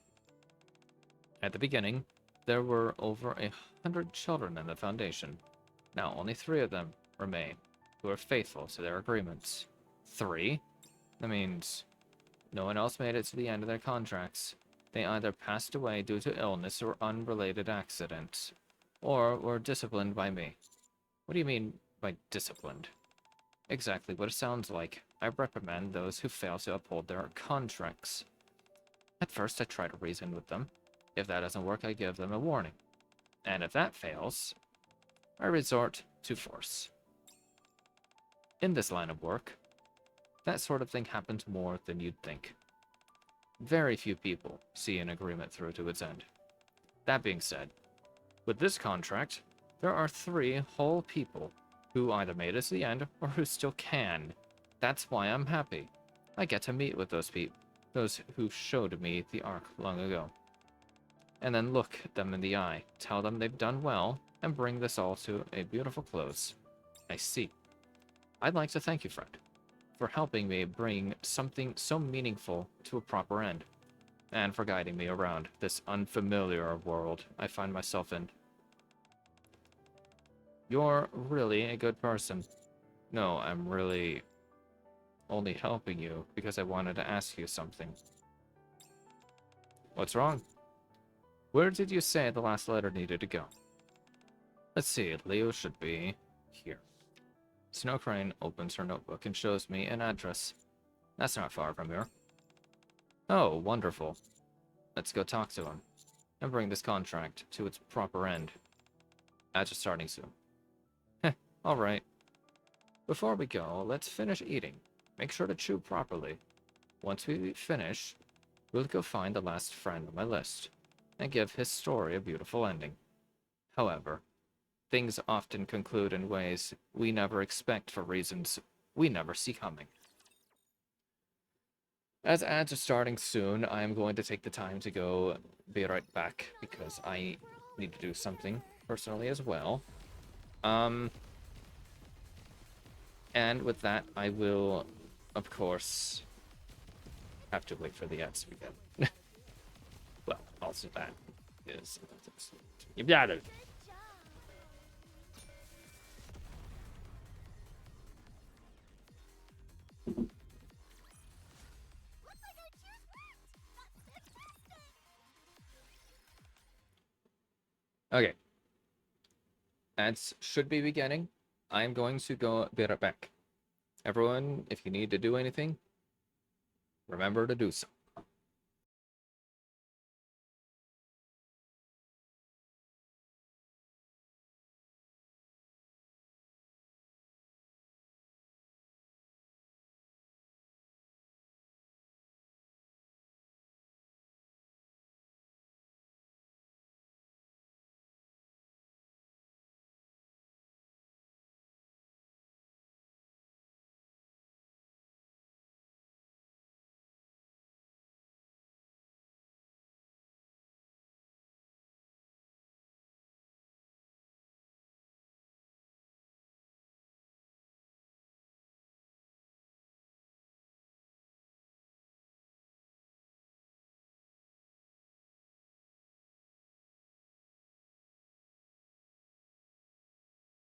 At the beginning, there were over 100 children in the foundation. Now only 3 of them remain, who are faithful to their agreements. 3? That means no one else made it to the end of their contracts. They either passed away due to illness or unrelated accidents, or were disciplined by me. What do you mean by disciplined? Exactly what it sounds like. I reprimand those who fail to uphold their contracts. At first, I try to reason with them. If that doesn't work, I give them a warning. And if that fails, I resort to force. In this line of work, that sort of thing happens more than you'd think. Very few people see an agreement through to its end. That being said, with this contract, there are 3 whole people who either made it to the end or who still can. That's why I'm happy. I get to meet with those people, those who showed me the arc long ago. And then look them in the eye, tell them they've done well, and bring this all to a beautiful close. I see. I'd like to thank you, friend, for helping me bring something so meaningful to a proper end, and for guiding me around this unfamiliar world I find myself in. You're really a good person. No, I'm really only helping you because I wanted to ask you something. What's wrong? Where did you say the last letter needed to go? Let's see, Leo should be here. Snow Crane opens her notebook and shows me an address. That's not far from here. Oh, wonderful. Let's go talk to him and bring this contract to its proper end. Ads are starting soon. Heh, alright. Before we go, let's finish eating. Make sure to chew properly. Once we finish, we'll go find the last friend on my list and give his story a beautiful ending. However, things often conclude in ways we never expect for reasons we never see coming. As ads are starting soon, I am going to take the time to go be right back because I need to do something personally as well. And with that, I will, of course, have to wait for the ads to begin. Well, also that is... You got it. Okay. Ads should be beginning. I'm going to go be right back. Everyone, if you need to do anything, remember to do so.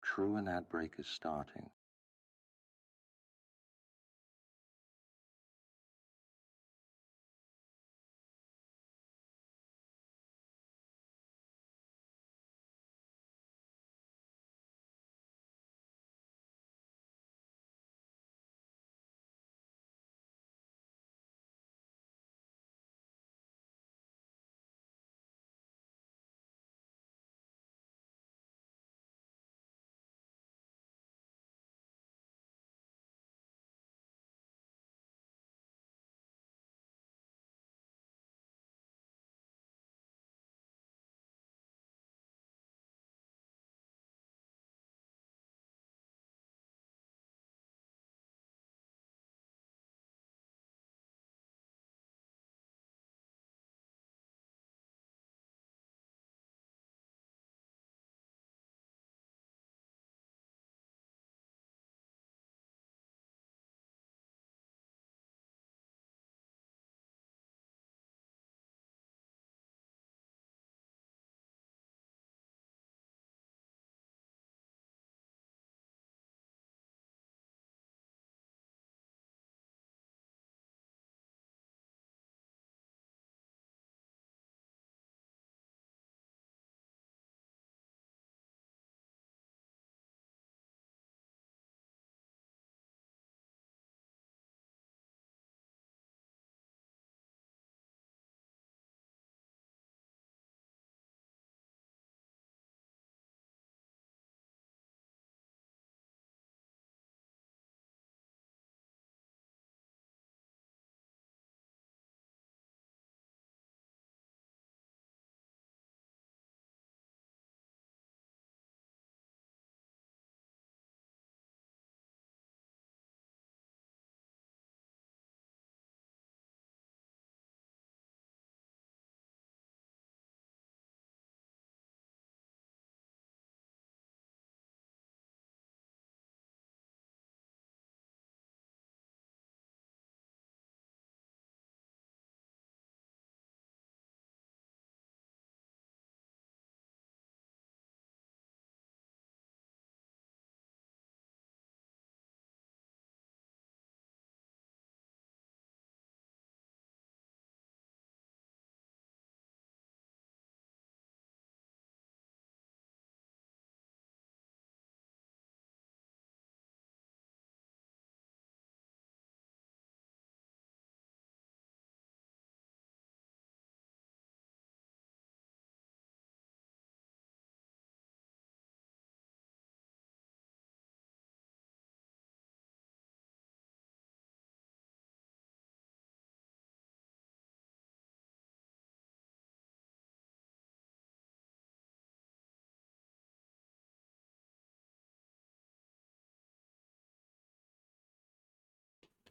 True, an ad break is starting.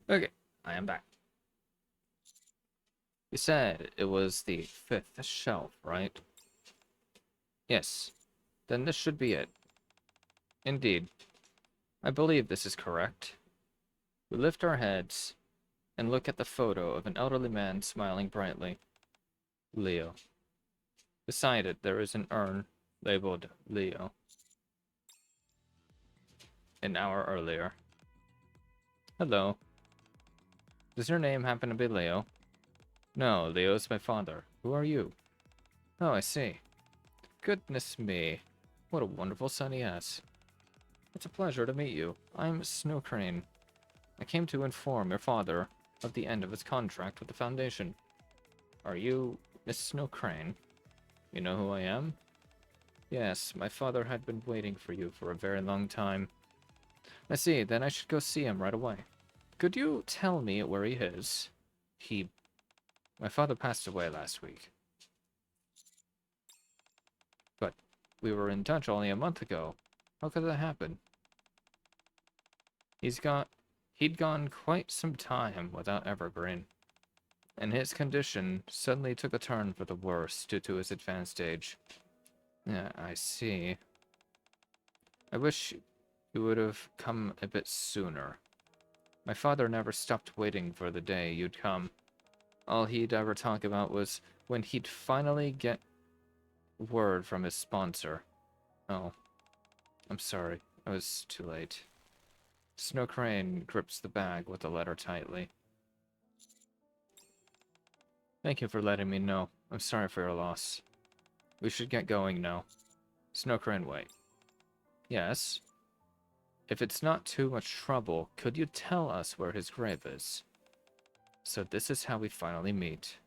Okay, I am back. You said it was the 5th shelf, right? Yes. Then this should be it. Indeed. I believe this is correct. We lift our heads and look at the photo of an elderly man smiling brightly. Leo. Beside it, there is an urn labeled Leo. An hour earlier. Hello. Does your name happen to be Leo? No, Leo is my father. Who are you? Oh, I see. Goodness me. What a wonderful son he has. It's a pleasure to meet you. I'm Snow Crane. I came to inform your father of the end of his contract with the Foundation. Are you Miss Snow Crane? You know who I am? Yes, my father had been waiting for you for a very long time. I see, then I should go see him right away. Could you tell me where he is? My father passed away last week. But we were in touch only a month ago. How could that happen? He'd gone quite some time without Evergreen, and his condition suddenly took a turn for the worse due to his advanced age. Yeah, I see. I wish you would have come a bit sooner. My father never stopped waiting for the day you'd come. All he'd ever talk about was when he'd finally get word from his sponsor. Oh, I'm sorry. I was too late. Snow Crane grips the bag with the letter tightly. Thank you for letting me know. I'm sorry for your loss. We should get going now. Snow Crane, wait. Yes? If it's not too much trouble, could you tell us where his grave is? So this is how we finally meet.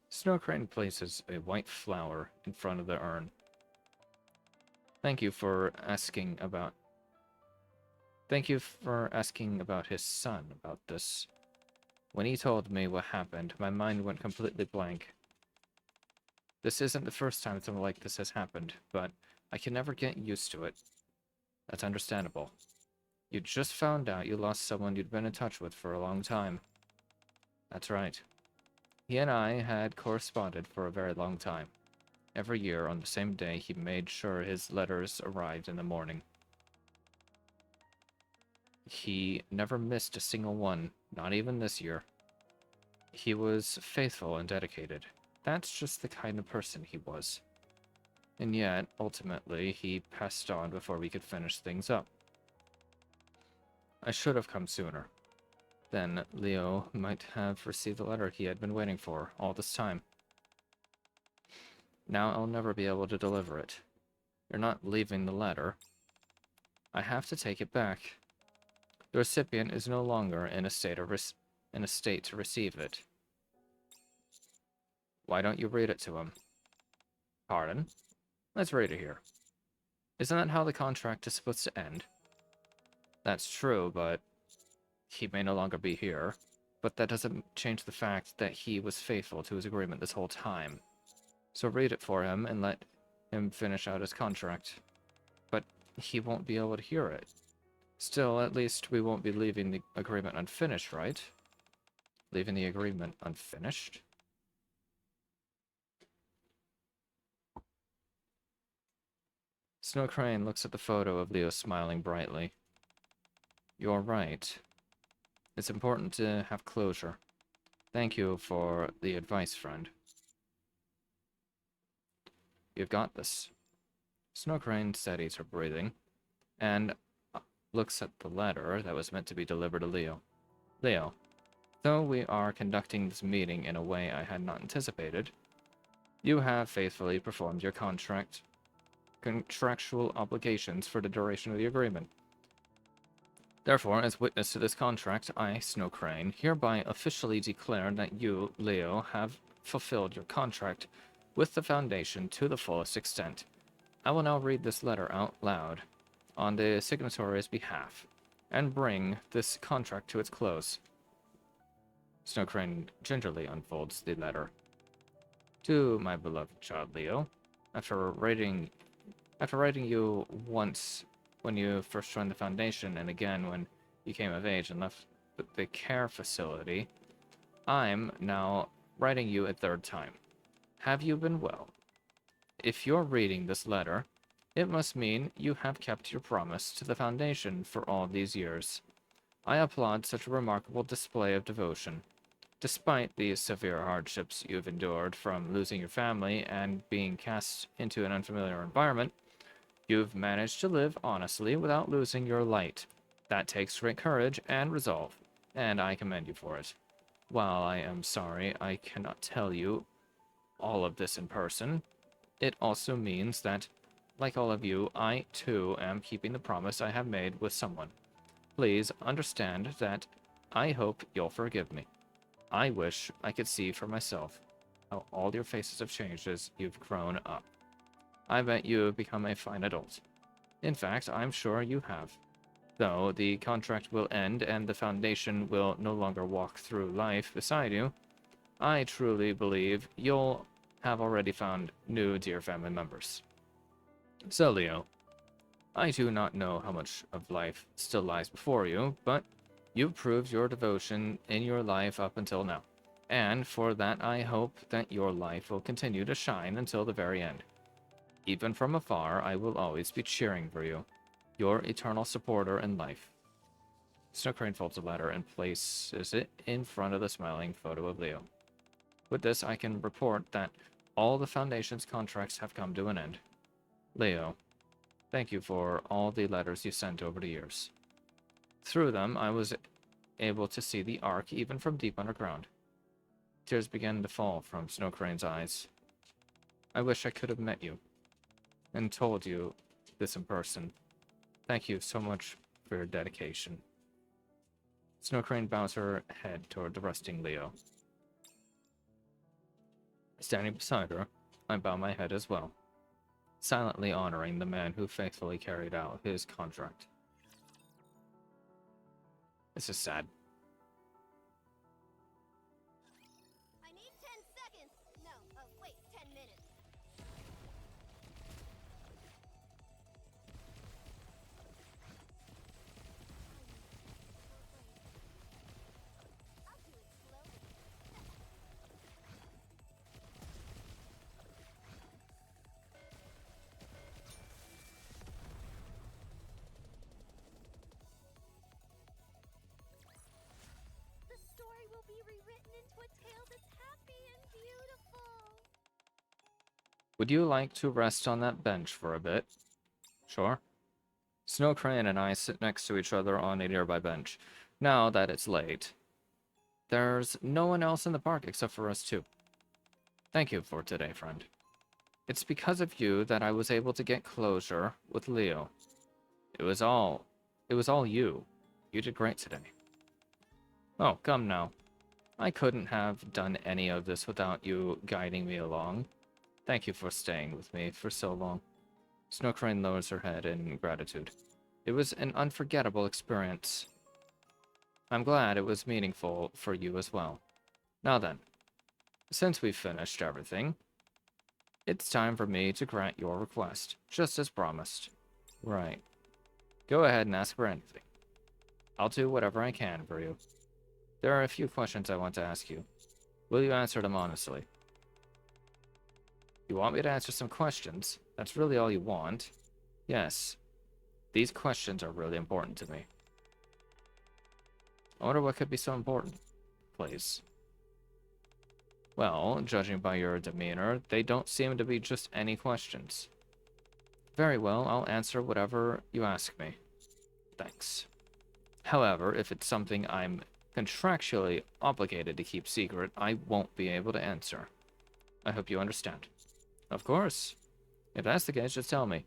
Snow Crane places a white flower in front of the urn. Thank you for asking about his son about this. When he told me what happened, my mind went completely blank. This isn't the first time something like this has happened, but I can never get used to it. That's understandable. You just found out you lost someone you'd been in touch with for a long time. That's right. He and I had corresponded for a very long time. Every year, on the same day, he made sure his letters arrived in the morning. He never missed a single one, not even this year. He was faithful and dedicated. That's just the kind of person he was. And yet, ultimately, he passed on before we could finish things up. I should have come sooner. Then Leo might have received the letter he had been waiting for all this time. Now I'll never be able to deliver it. You're not leaving the letter. I have to take it back. The recipient is no longer in a state to receive it. Why don't you read it to him? Pardon? Let's read it here. Isn't that how the contract is supposed to end? That's true, but he may no longer be here. But that doesn't change the fact that he was faithful to his agreement this whole time. So read it for him and let him finish out his contract. But he won't be able to hear it. Still, at least we won't be leaving the agreement unfinished, right? Leaving the agreement unfinished? Snow Crane looks at the photo of Leo smiling brightly. You're right. It's important to have closure. Thank you for the advice, friend. You've got this. Snow Crane steadies her breathing, and looks at the letter that was meant to be delivered to Leo. Leo, though we are conducting this meeting in a way I had not anticipated, you have faithfully performed your contractual obligations for the duration of the agreement. Therefore, as witness to this contract, I, Snow Crane, hereby officially declare that you, Leo, have fulfilled your contract with the Foundation to the fullest extent. I will now read this letter out loud on the signatory's behalf and bring this contract to its close. Snow Crane gingerly unfolds the letter. To my beloved child Leo, after writing you once when you first joined the Foundation, and again when you came of age and left the care facility, I'm now writing you a third time. Have you been well? If you're reading this letter, it must mean you have kept your promise to the Foundation for all these years. I applaud such a remarkable display of devotion. Despite the severe hardships you've endured from losing your family and being cast into an unfamiliar environment, you've managed to live honestly without losing your light. That takes great courage and resolve, and I commend you for it. While I am sorry I cannot tell you all of this in person, it also means that, like all of you, I too am keeping the promise I have made with someone. Please understand that I hope you'll forgive me. I wish I could see for myself how all your faces have changed as you've grown up. I bet you have become a fine adult. In fact, I'm sure you have. Though the contract will end and the Foundation will no longer walk through life beside you, I truly believe you'll have already found new dear family members. So, Leo, I do not know how much of life still lies before you, but you've proved your devotion in your life up until now. And for that, I hope that your life will continue to shine until the very end. Even from afar, I will always be cheering for you, your eternal supporter in life. Snow Crane folds the letter and places it in front of the smiling photo of Leo. With this, I can report that all the Foundation's contracts have come to an end. Leo, thank you for all the letters you sent over the years. Through them, I was able to see the Ark even from deep underground. Tears began to fall from Snow Crane's eyes. I wish I could have met you and told you this in person. Thank you so much for your dedication. Snow Crane bows her head toward the resting Leo. Standing beside her, I bow my head as well, silently honoring the man who faithfully carried out his contract. This is sad. I need 10 seconds. No, wait, 10 minutes. I'll do it slowly. The story will be rewritten into a tale that's happy and beautiful. Would you like to rest on that bench for a bit? Sure. Snow Crane and I sit next to each other on a nearby bench. Now that it's late, there's no one else in the park except for us two. Thank you for today, friend. It's because of you that I was able to get closure with Leo. It was all you. You did great today. Oh, come now. I couldn't have done any of this without you guiding me along. Thank you for staying with me for so long. Snow Crane lowers her head in gratitude. It was an unforgettable experience. I'm glad it was meaningful for you as well. Now then, since we've finished everything, it's time for me to grant your request, just as promised. Right. Go ahead and ask for anything. I'll do whatever I can for you. There are a few questions I want to ask you. Will you answer them honestly? You want me to answer some questions? That's really all you want? Yes. These questions are really important to me. I wonder what could be so important. Please. Well, judging by your demeanor, they don't seem to be just any questions. Very well, I'll answer whatever you ask me. Thanks. However, if it's something I'm contractually obligated to keep secret, I won't be able to answer. I hope you understand. Of course. If that's the case, just tell me.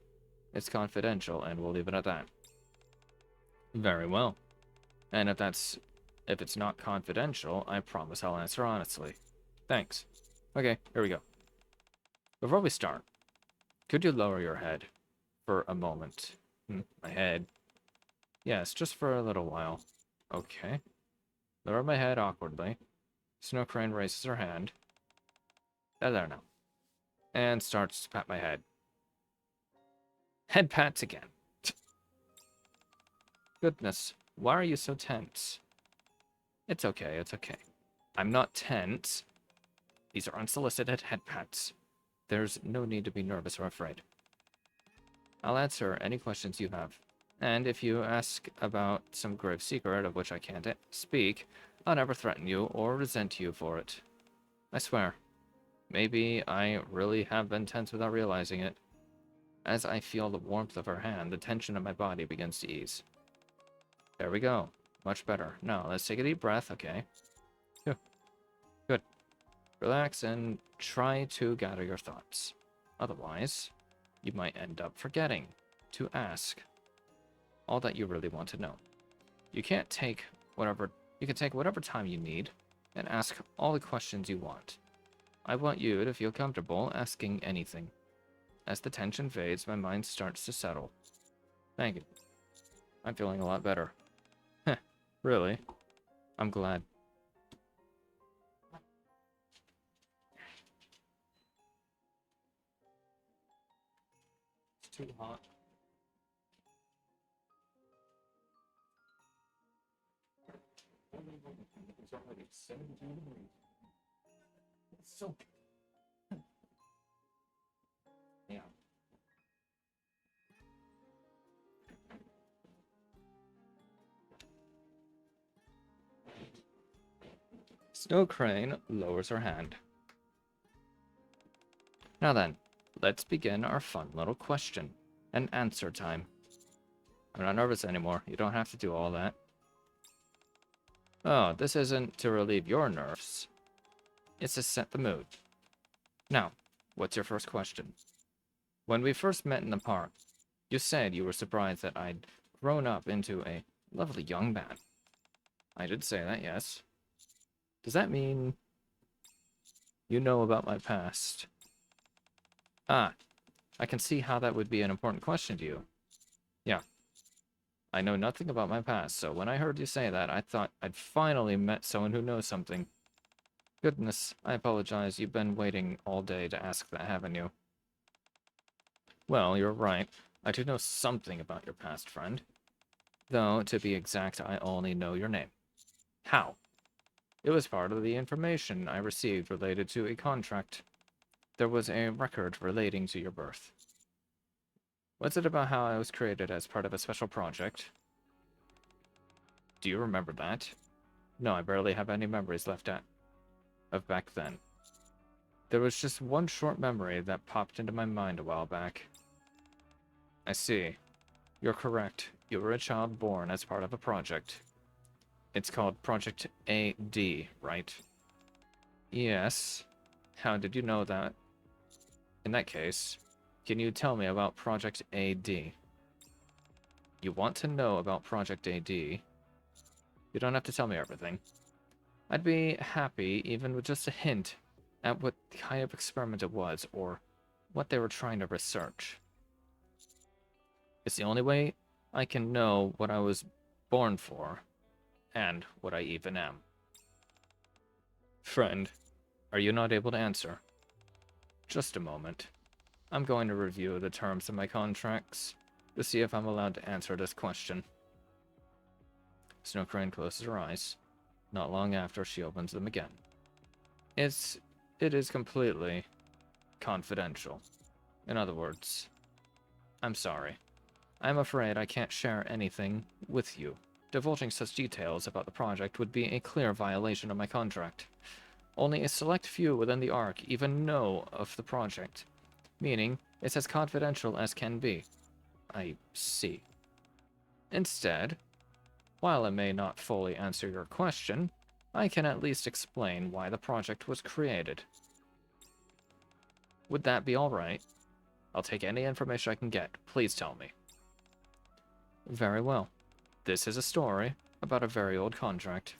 It's confidential, and we'll leave it at that. Very well. And if it's not confidential, I promise I'll answer honestly. Thanks. Okay, here we go. Before we start, could you lower your head for a moment? My head. Yes, just for a little while. Okay. Lower my head awkwardly. Snow Crane raises her hand. There now. And starts to pat my head. Head pats again. Goodness, why are you so tense? It's okay, it's okay. I'm not tense. These are unsolicited head pats. There's no need to be nervous or afraid. I'll answer any questions you have. And if you ask about some grave secret of which I can't speak, I'll never threaten you or resent you for it. I swear. Maybe I really have been tense without realizing it. As I feel the warmth of her hand, the tension in my body begins to ease. There we go. Much better. Now, let's take a deep breath, okay? Phew. Good. Relax and try to gather your thoughts. Otherwise, you might end up forgetting to ask all that you really want to know. You can take whatever time you need and ask all the questions you want. I want you to feel comfortable asking anything. As the tension fades, my mind starts to settle. Thank you. I'm feeling a lot better. Heh, really? I'm glad. It's too hot. It's already 17 degrees. It's so... Yeah. Snow Crane lowers her hand. Now then, let's begin our fun little question and answer time. I'm not nervous anymore. You don't have to do all that. Oh, this isn't to relieve your nerves. It's to set the mood. Now, what's your first question? When we first met in the park, you said you were surprised that I'd grown up into a lovely young man. I did say that, yes. Does that mean you know about my past? Ah, I can see how that would be an important question to you. Yeah. I know nothing about my past, so when I heard you say that, I thought I'd finally met someone who knows something. Goodness, I apologize. You've been waiting all day to ask that, haven't you? Well, you're right. I do know something about your past, friend. Though, to be exact, I only know your name. How? It was part of the information I received related to a contract. There was a record relating to your birth. Was it about how I was created as part of a special project? Do you remember that? No, I barely have any memories left of back then. There was just one short memory that popped into my mind a while back. I see. You're correct. You were a child born as part of a project. It's called Project AD, right? Yes. How did you know that? In that case, can you tell me about Project AD? You want to know about Project AD? You don't have to tell me everything. I'd be happy even with just a hint at what kind of experiment it was, or what they were trying to research. It's the only way I can know what I was born for, and what I even am. Friend, are you not able to answer? Just a moment. I'm going to review the terms of my contracts to see if I'm allowed to answer this question. Snow Crane closes her eyes. Not long after, she opens them again. It is completely confidential. In other words, I'm sorry. I'm afraid I can't share anything with you. Divulging such details about the project would be a clear violation of my contract. Only a select few within the Ark even know of the project, meaning it's as confidential as can be. I see. Instead, while I may not fully answer your question, I can at least explain why the project was created. Would that be all right? I'll take any information I can get. Please tell me. Very well. This is a story about a very old contract.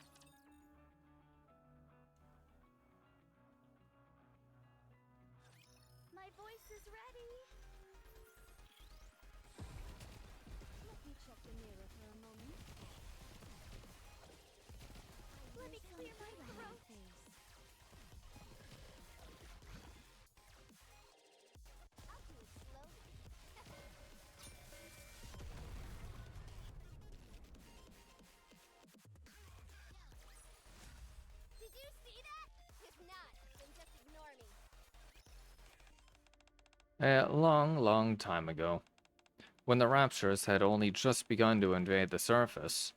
My voice is ready. Let me check the mirror for a moment. Let me clear my throat. I'll do it slowly. A long, long time ago, when the Raptures had only just begun to invade the surface,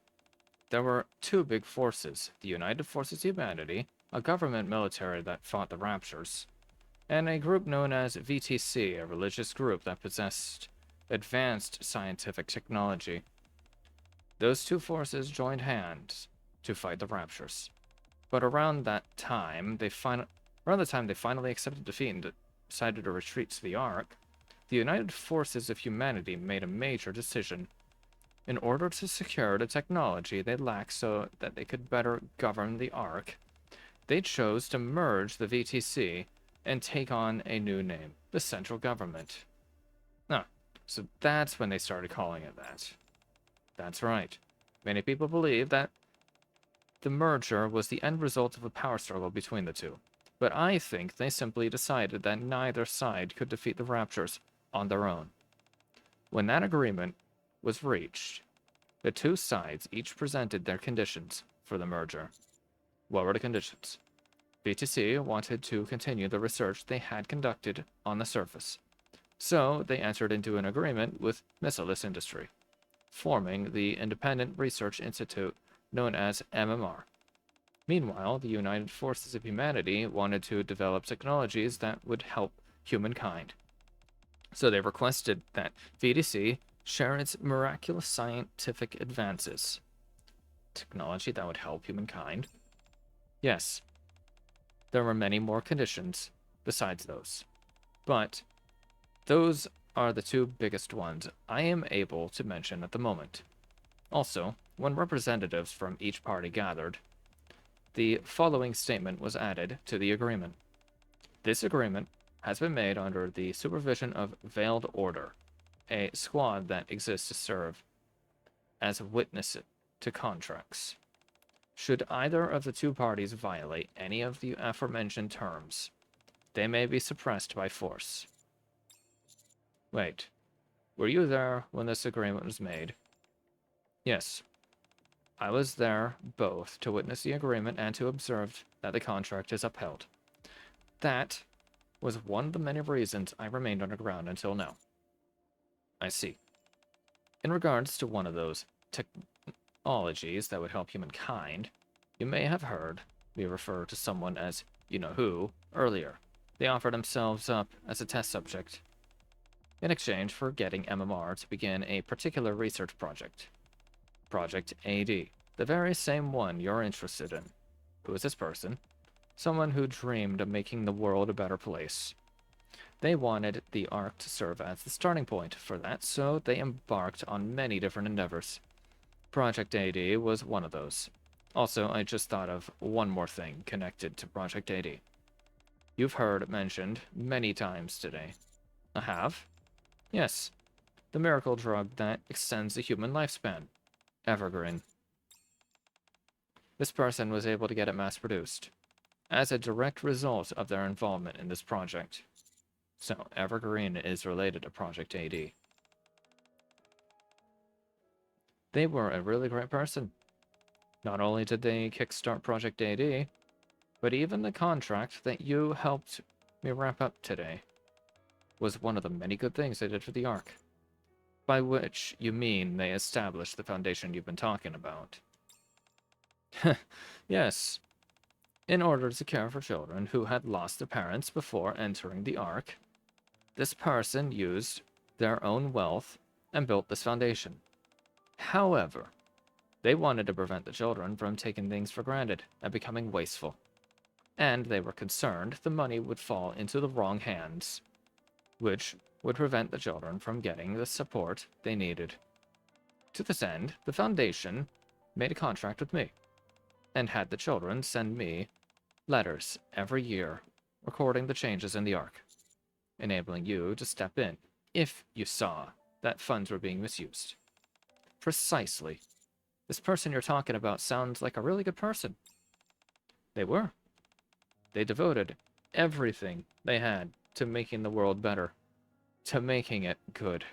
there were two big forces: the United Forces of Humanity, a government military that fought the Raptures, and a group known as VTC, a religious group that possessed advanced scientific technology. Those two forces joined hands to fight the Raptures. But around the time they finally accepted defeat and decided to retreat to the Ark, the United Forces of Humanity made a major decision. In order to secure the technology they lacked so that they could better govern the Ark, they chose to merge the VTC and take on a new name, the Central Government. Ah, so that's when they started calling it that. That's right. Many people believe that the merger was the end result of a power struggle between the two, but I think they simply decided that neither side could defeat the Raptures on their own. When that agreement was reached, the two sides each presented their conditions for the merger. What were the conditions? BTC wanted to continue the research they had conducted on the surface, so they entered into an agreement with Missilis Industry, forming the Independent Research Institute known as MMR. Meanwhile, the United Forces of Humanity wanted to develop technologies that would help humankind. So they requested that VDC share its miraculous scientific advances. Technology that would help humankind? Yes, there were many more conditions besides those. But those are the two biggest ones I am able to mention at the moment. Also, when representatives from each party gathered, the following statement was added to the agreement. This agreement has been made under the supervision of Veiled Order, a squad that exists to serve as a witness to contracts. Should either of the two parties violate any of the aforementioned terms, they may be suppressed by force. Wait, were you there when this agreement was made? Yes. I was there both to witness the agreement and to observe that the contract is upheld. That was one of the many reasons I remained underground until now. I see. In regards to one of those technologies that would help humankind, you may have heard me refer to someone as you-know-who earlier. They offered themselves up as a test subject in exchange for getting MMR to begin a particular research project. Project AD, the very same one you're interested in. Who is this person? Someone who dreamed of making the world a better place. They wanted the Ark to serve as the starting point for that, so they embarked on many different endeavors. Project AD was one of those. Also, I just thought of one more thing connected to Project AD. You've heard it mentioned many times today. I have? Yes. The miracle drug that extends the human lifespan. Evergreen. This person was able to get it mass-produced as a direct result of their involvement in this project. So, Evergreen is related to Project AD. They were a really great person. Not only did they kickstart Project AD, but even the contract that you helped me wrap up today was one of the many good things they did for the Ark. By which you mean they established the foundation you've been talking about. Yes. In order to care for children who had lost their parents before entering the Ark, this person used their own wealth and built this foundation. However, they wanted to prevent the children from taking things for granted and becoming wasteful. And they were concerned the money would fall into the wrong hands, which would prevent the children from getting the support they needed. To this end, the Foundation made a contract with me, and had the children send me letters every year recording the changes in the Ark, enabling you to step in if you saw that funds were being misused. Precisely. This person you're talking about sounds like a really good person. They were. They devoted everything they had to making the world better, to making it good.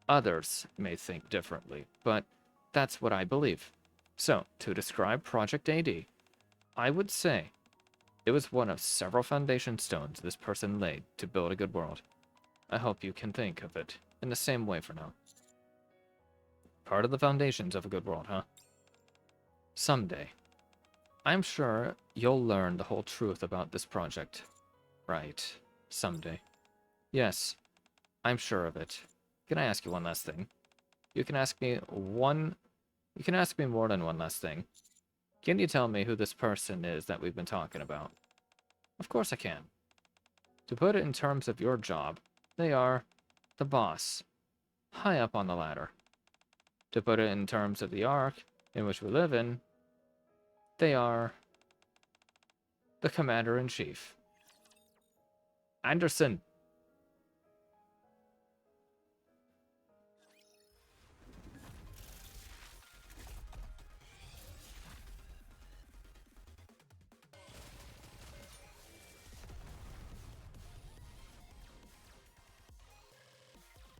Others may think differently, but that's what I believe. So, to describe Project AD, I would say it was one of several foundation stones this person laid to build a good world. I hope you can think of it in the same way for now. Part of the foundations of a good world, huh? Someday. I'm sure you'll learn the whole truth about this project. Right. Someday. Yes, I'm sure of it. Can I ask you one last thing? You can ask me more than one last thing. Can you tell me who this person is that we've been talking about? Of course I can. To put it in terms of your job, they are the boss, high up on the ladder. To put it in terms of the arc in which we live in, they are the commander-in-chief. Anderson.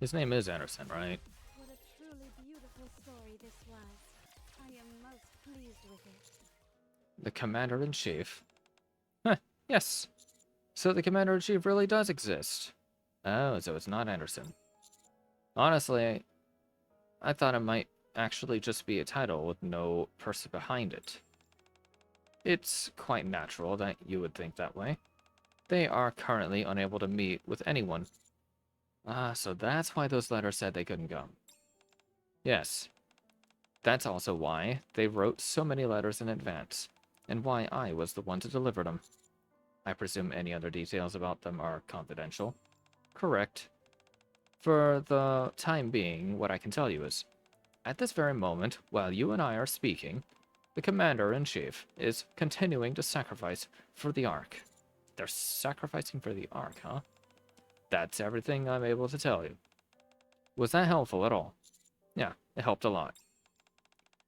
His name is Anderson, right? What a truly beautiful story this was. I am most pleased with it. The commander-in-chief? Huh, yes. So the commander-in-chief really does exist. Oh, so it's not Anderson. Honestly, I thought it might actually just be a title with no person behind it. It's quite natural that you would think that way. They are currently unable to meet with anyone. Ah, so that's why those letters said they couldn't come. Yes. That's also why they wrote so many letters in advance, and why I was the one to deliver them. I presume any other details about them are confidential. Correct. For the time being, what I can tell you is, at this very moment, while you and I are speaking, the Commander-in-Chief is continuing to sacrifice for the Ark. They're sacrificing for the Ark, huh? That's everything I'm able to tell you. Was that helpful at all? Yeah, it helped a lot.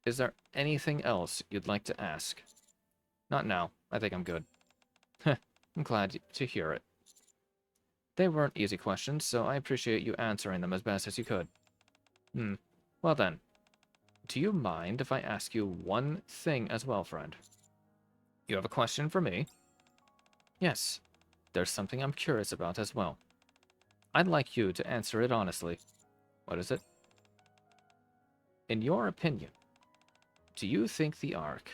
Is there anything else you'd like to ask? Not now. I think I'm good. I'm glad to hear it. They weren't easy questions, so I appreciate you answering them as best as you could. Well then. Do you mind if I ask you one thing as well, friend? You have a question for me? Yes. There's something I'm curious about as well. I'd like you to answer it honestly. What is it? In your opinion, do you think the Ark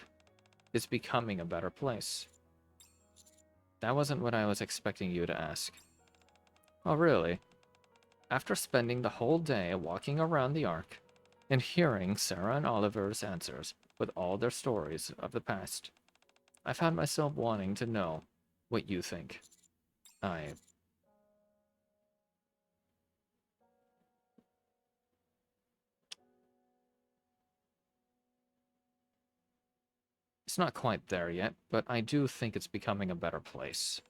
is becoming a better place? That wasn't what I was expecting you to ask. Oh, really? After spending the whole day walking around the Ark and hearing Sarah and Oliver's answers with all their stories of the past, I found myself wanting to know what you think. It's not quite there yet, but I do think it's becoming a better place.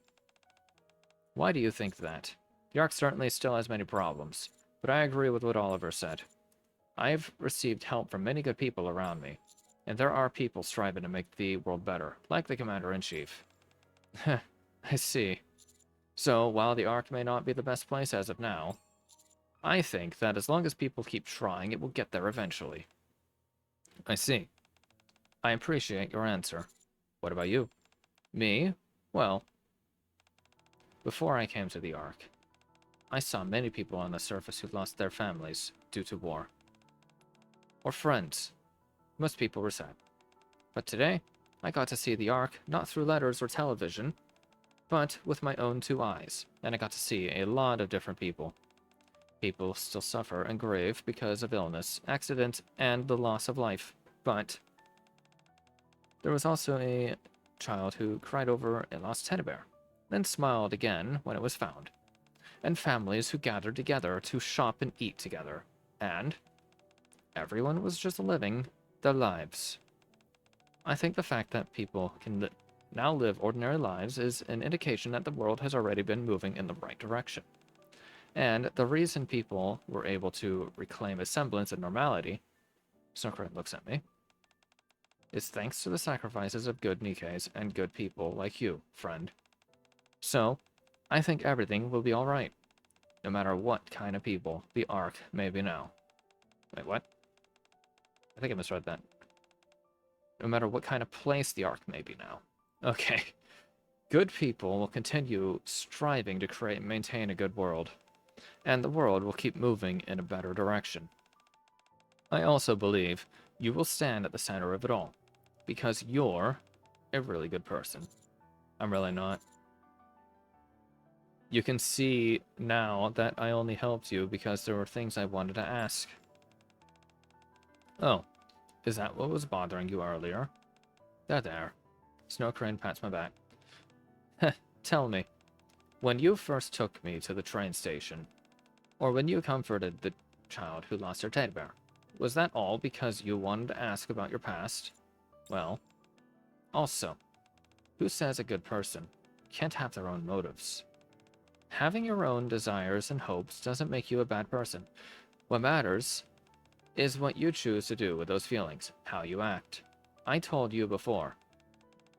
Why do you think that? The Ark certainly still has many problems, but I agree with what Oliver said. I've received help from many good people around me, and there are people striving to make the world better, like the Commander-in-Chief. I see. So, while the Ark may not be the best place as of now, I think that as long as people keep trying, it will get there eventually. I see. I appreciate your answer. What about you? Me? Well, before I came to the Ark, I saw many people on the surface who lost their families due to war. Or friends. Most people were sad. But today, I got to see the Ark not through letters or television, but with my own two eyes, and I got to see a lot of different people. People still suffer and grieve because of illness, accident, and the loss of life, but there was also a child who cried over a lost teddy bear, then smiled again when it was found, and families who gathered together to shop and eat together, and everyone was just living their lives. I think the fact that people can now live ordinary lives is an indication that the world has already been moving in the right direction. And the reason people were able to reclaim a semblance of normality, Snowcrit looks at me, is thanks to the sacrifices of good Nikkes and good people like you, friend. So, I think everything will be alright, no matter what kind of people the Ark may be now. Wait, what? I think I misread that. No matter what kind of place the Ark may be now. Okay. Good people will continue striving to create and maintain a good world. and the world will keep moving in a better direction. I also believe you will stand at the center of it all, because you're a really good person. I'm really not. You can see now that I only helped you because there were things I wanted to ask. Oh, is that what was bothering you earlier? There. Snow Crane pats my back. Heh, tell me, when you first took me to the train station, or when you comforted the child who lost her teddy bear, was that all because you wanted to ask about your past? Well, also, who says a good person can't have their own motives? Having your own desires and hopes doesn't make you a bad person. What matters is what you choose to do with those feelings, how you act. I told you before,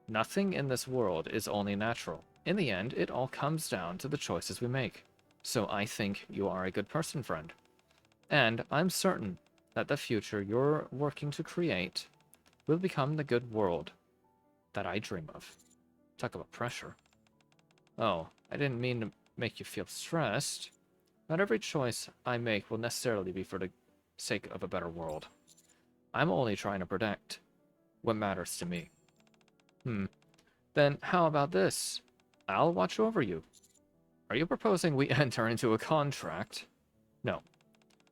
nothing in this world is only natural. In the end, it all comes down to the choices we make. So I think you are a good person, friend. And I'm certain that the future you're working to create will become the good world that I dream of. Talk about pressure. Oh, I didn't mean to make you feel stressed. Not every choice I make will necessarily be for the sake of a better world. I'm only trying to protect what matters to me. Then how about this? I'll watch over you. Are you proposing we enter into a contract? No.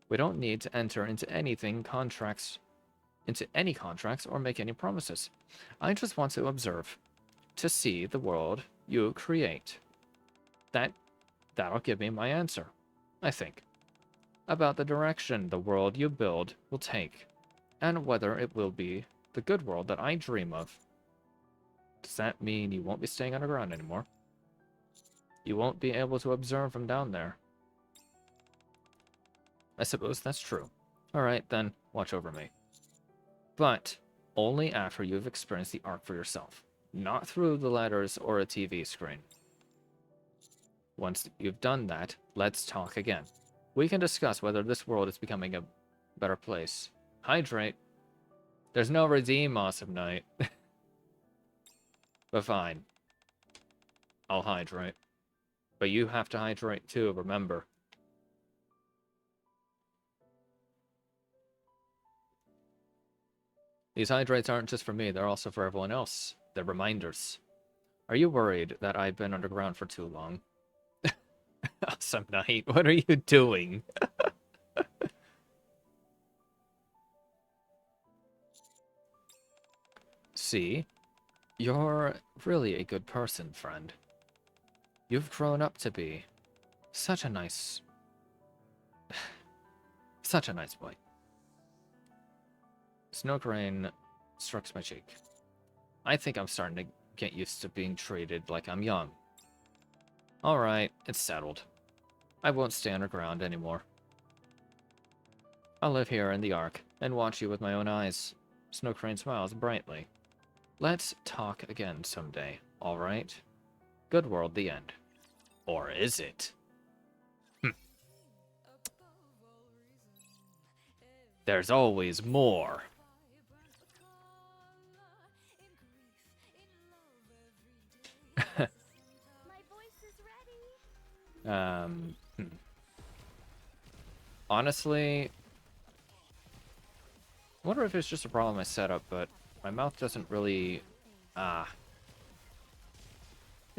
We don't need to enter into any contracts or make any promises. I just want to observe, to see the world you create. That'll give me my answer, I think, about the direction the world you build will take, and whether it will be the good world that I dream of. Does that mean you won't be staying underground anymore? You won't be able to observe from down there. I suppose that's true. Alright, then, watch over me. But only after you've experienced the arc for yourself, not through the letters or a TV screen. Once you've done that, let's talk again. We can discuss whether this world is becoming a better place. Hydrate. There's no redeem, Awesome Knight. But fine. I'll hydrate. But you have to hydrate too, remember. These hydrates aren't just for me, they're also for everyone else. They're reminders. Are you worried that I've been underground for too long? Awesome Knight, what are you doing? See? You're really a good person, friend. You've grown up to be such a nice... such a nice boy. Snow Crane strokes my cheek. I think I'm starting to get used to being treated like I'm young. Alright, it's settled. I won't stay underground anymore. I'll live here in the Ark and watch you with my own eyes. Snow Crane smiles brightly. Let's talk again someday, alright? Good world, the end. Or is it? There's always more. My voice is ready. Honestly, I wonder if it's just a problem I set up, but my mouth doesn't really, it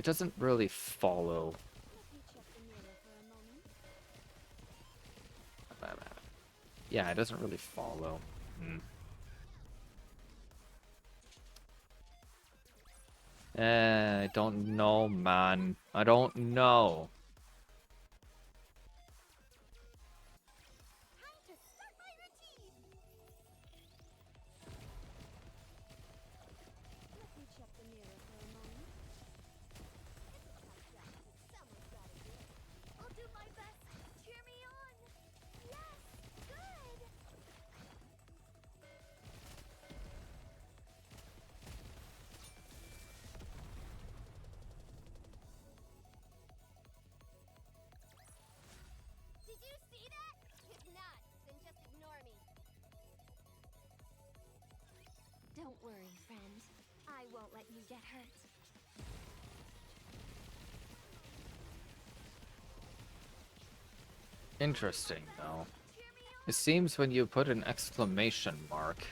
doesn't really follow. Let me check the mirror for a moment. Yeah, it doesn't really follow. I don't know, man. I don't know. Time to start my routine. Let me check the mirror for a moment. It's tough practice. Someone's gotta do it. I'll do my best. Cheer me on. Yes, good. Did you see that? If not, then just ignore me. Don't worry, friend. I won't let you get hurt. Interesting, though. It seems when you put an exclamation mark,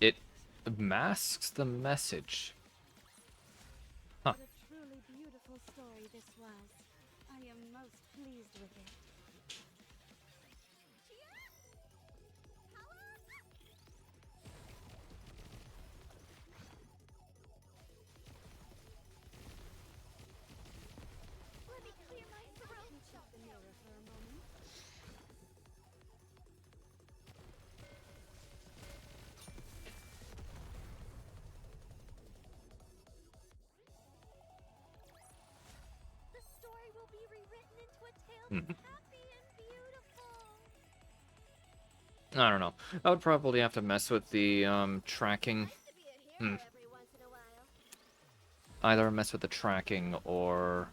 it masks the message. Huh. What a truly beautiful story this was. I am most pleased with it. Let me clear my throat. Check the mirror for a moment. The story will be rewritten into a tale that's happy and beautiful. I don't know. I would probably have to mess with the tracking. Nice to be a hero every once in a while. Either mess with the tracking or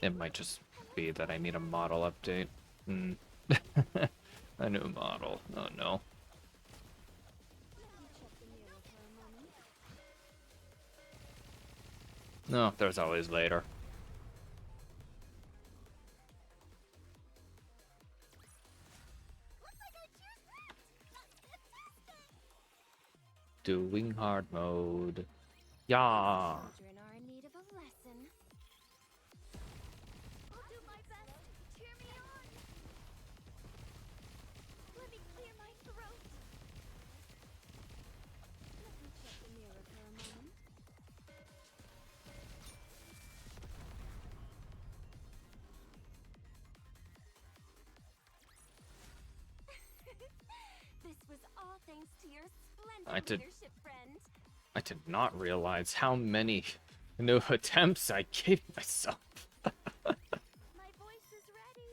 it might just be that I need a model update. A new model. Oh no. Let me check the mirror for a moment. No, there's always later. Looks like I choose that. That's fantastic. Doing hard mode. Yeah. Children are in need of a lesson. I'll do my best. Cheer me on. Let me clear my throat. Let me check the mirror for a moment. This was all thanks to your splendid leadership, friend. I did not realize how many new attempts I gave myself. My voice is ready.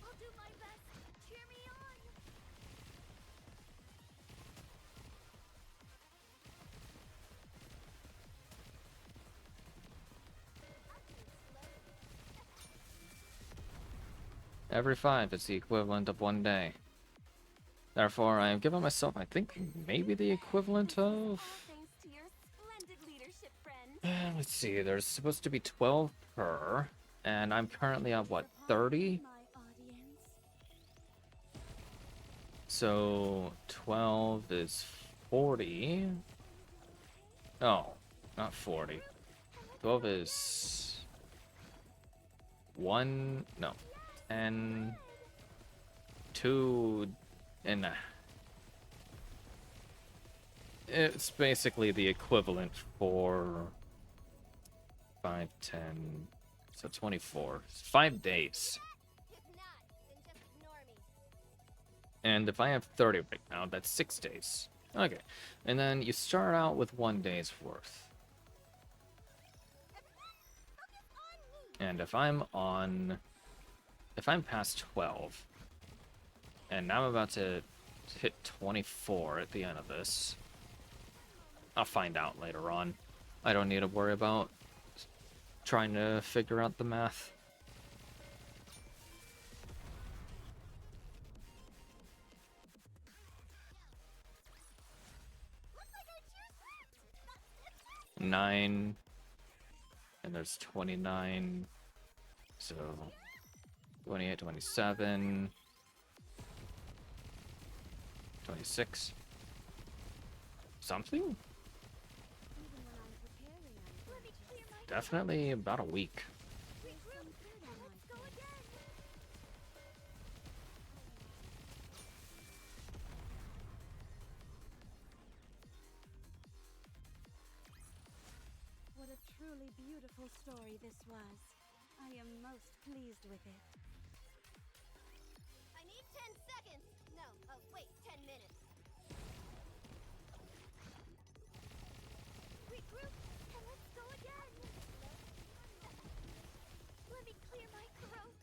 I'll do my best. Cheer me on. Every 5 is the equivalent of 1 day. Therefore, I have given myself, I think, maybe the equivalent of... Thanks to your splendid leadership, friend. Let's see, there's supposed to be 12 per, and I'm currently at, what, 30? My audience. So, 12 is 40. Oh, not 40. 12 is... 1... no. 10... 2... and... it's basically the equivalent for 5, 10, so 24. 5 days. If not, then just ignore me. And if I have 30 right now, that's 6 days. Okay. And then you start out with 1 day's worth. And if I'm past 12, and now I'm about to hit 24 at the end of this, I'll find out later on. I don't need to worry about trying to figure out the math. Looks like I choose that. That's fantastic. 9, and there's 29, so 28, 27, 26. Something? Even when I'm preparing, Let me clear my Definitely about a week. regroup. Let's go again. What a truly beautiful story this was. I am most pleased with it. I need 10 seconds. No, wait, 10 minutes. Regroup, and let's go again. Let me clear my throat.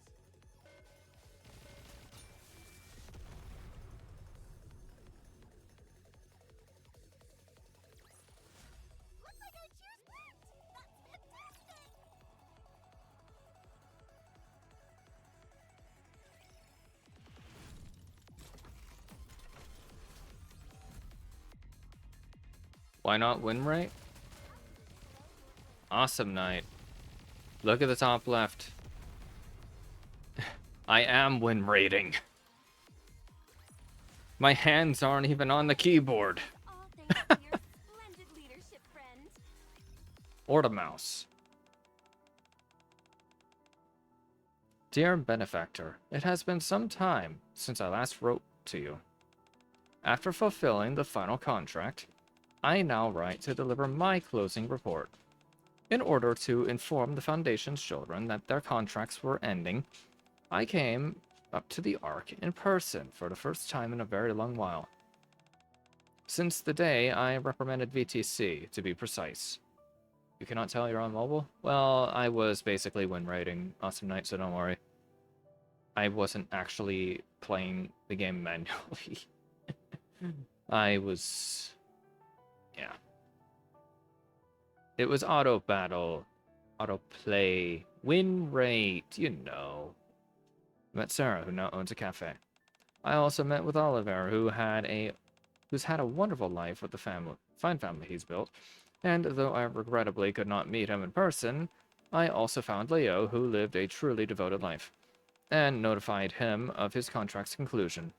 Looks like I choose that. That's fantastic. Why not win rate? Awesome night. Look at the top left. I am win rating. My hands aren't even on the keyboard. All thanks to your splendid leadership, friend. Or the mouse. Dear benefactor, it has been some time since I last wrote to you. After fulfilling the final contract, I now write to deliver my closing report. In order to inform the Foundation's children that their contracts were ending, I came up to the Ark in person for the first time in a very long while. Since the day I reprimanded VTC, to be precise. You cannot tell you're on mobile? Well, I was basically win rating Awesome Night, so don't worry. I wasn't actually playing the game manually. I was... yeah. It was auto battle, auto play, win rate, you know. Met Sarah, who now owns a cafe. I also met with Oliver, who's had a wonderful life with the fine family he's built. And though I regrettably could not meet him in person, I also found Leo, who lived a truly devoted life, and notified him of his contract's conclusion.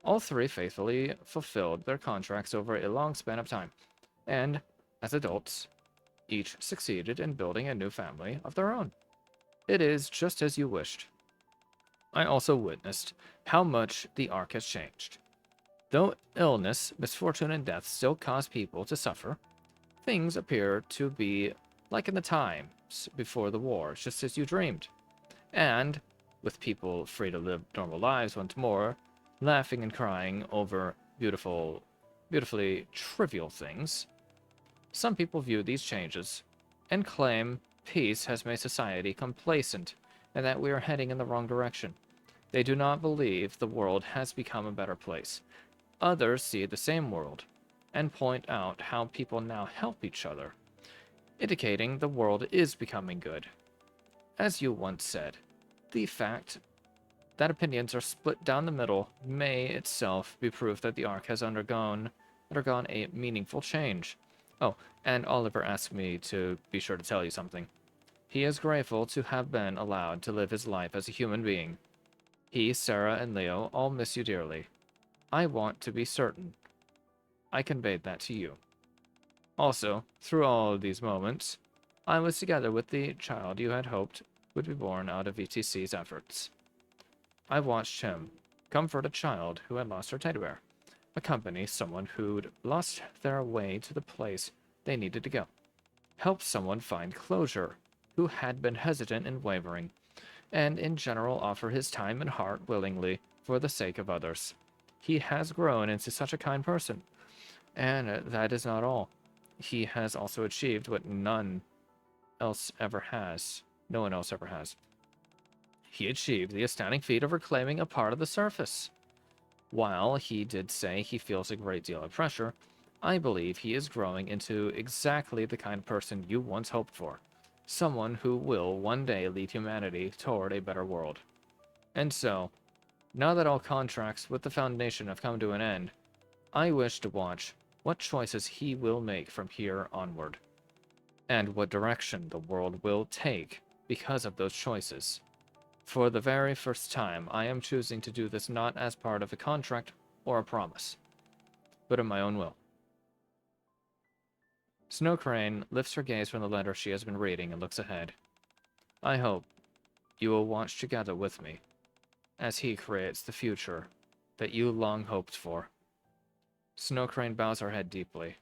All three faithfully fulfilled their contracts over a long span of time, and, as adults, each succeeded in building a new family of their own. It is just as you wished. I also witnessed how much the Ark has changed. Though illness, misfortune, and death still cause people to suffer, things appear to be like in the times before the war, just as you dreamed. And, with people free to live normal lives once more, laughing and crying over beautifully trivial things, some people view these changes and claim peace has made society complacent and that we are heading in the wrong direction. They do not believe the world has become a better place. Others see the same world and point out how people now help each other, indicating the world is becoming good. As you once said, the fact that opinions are split down the middle may itself be proof that the Ark has undergone a meaningful change. Oh, and Oliver asked me to be sure to tell you something. He is grateful to have been allowed to live his life as a human being. He, Sarah, and Leo all miss you dearly. I want to be certain I conveyed that to you. Also, through all of these moments, I was together with the child you had hoped would be born out of VTC's efforts. I watched him comfort a child who had lost her teddy bear, accompany someone who'd lost their way to the place they needed to go, help someone find closure who had been hesitant and wavering, and in general offer his time and heart willingly for the sake of others. He has grown into such a kind person. And that is not all. He has also achieved what no one else ever has. He achieved the astounding feat of reclaiming a part of the surface. While he did say he feels a great deal of pressure, I believe he is growing into exactly the kind of person you once hoped for. Someone who will one day lead humanity toward a better world. And so, now that all contracts with the Foundation have come to an end, I wish to watch what choices he will make from here onward, and what direction the world will take because of those choices. For the very first time, I am choosing to do this not as part of a contract or a promise, but of my own will. Snow Crane lifts her gaze from the letter she has been reading and looks ahead. I hope you will watch together with me as he creates the future that you long hoped for. Snow Crane bows her head deeply.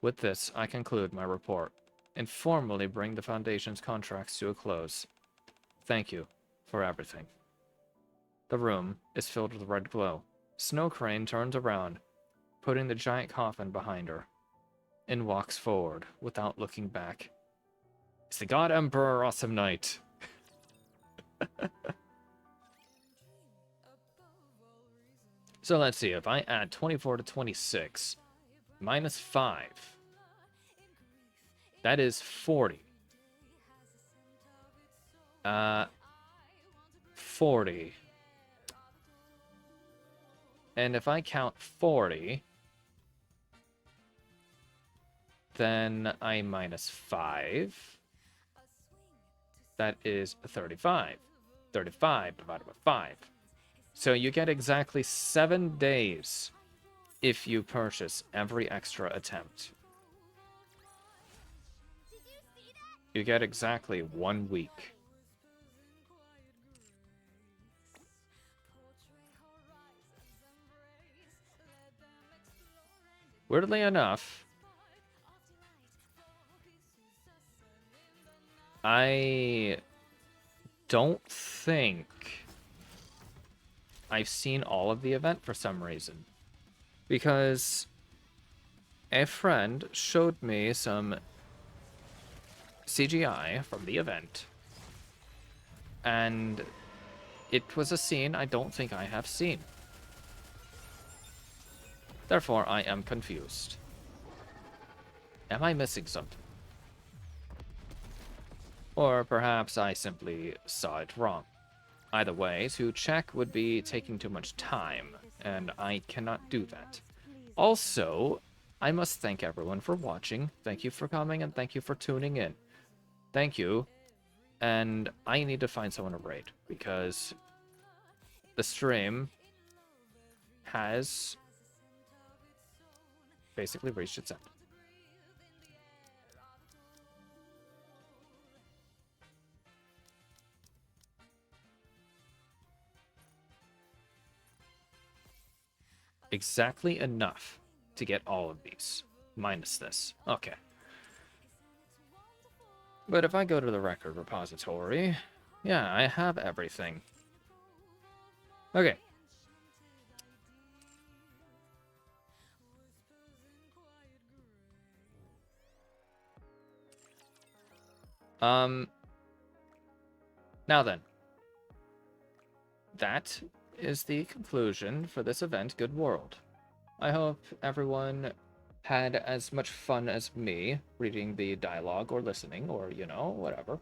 With this, I conclude my report and formally bring the Foundation's contracts to a close. Thank you for everything. The room is filled with red glow. Snow Crane turns around, putting the giant coffin behind her, and walks forward without looking back. It's the God Emperor Awesome Knight. So let's see, if I add 24 to 26, minus 5, that is 40. 40. And if I count 40, then I minus 5. That is 35. 35 divided by 5. So you get exactly 7 days if you purchase every extra attempt. Did you see that? You get exactly 1 week. Weirdly enough, I don't think I've seen all of the event for some reason. Because a friend showed me some CGI from the event. And it was a scene I don't think I have seen. Therefore, I am confused. Am I missing something? Or perhaps I simply saw it wrong. Either way, to check would be taking too much time, and I cannot do that. Also, I must thank everyone for watching. Thank you for coming, and thank you for tuning in. Thank you. And I need to find someone to raid, because the stream has basically reached its end. Exactly enough to get all of these, minus this. Okay. But if I go to the record repository, yeah, I have everything. Okay. Now then. That is the conclusion for this event, Good World. I hope everyone had as much fun as me reading the dialogue or listening or, you know, whatever.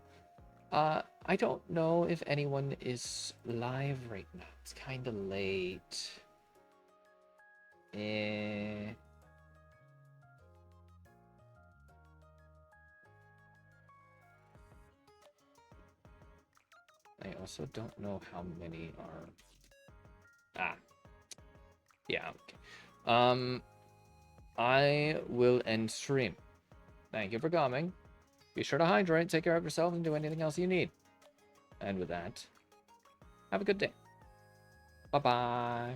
I don't know if anyone is live right now. It's kind of late. I also don't know how many are... Yeah, okay. I will end stream. Thank you for coming. Be sure to hydrate, take care of yourself, and do anything else you need. And with that, have a good day. Bye-bye.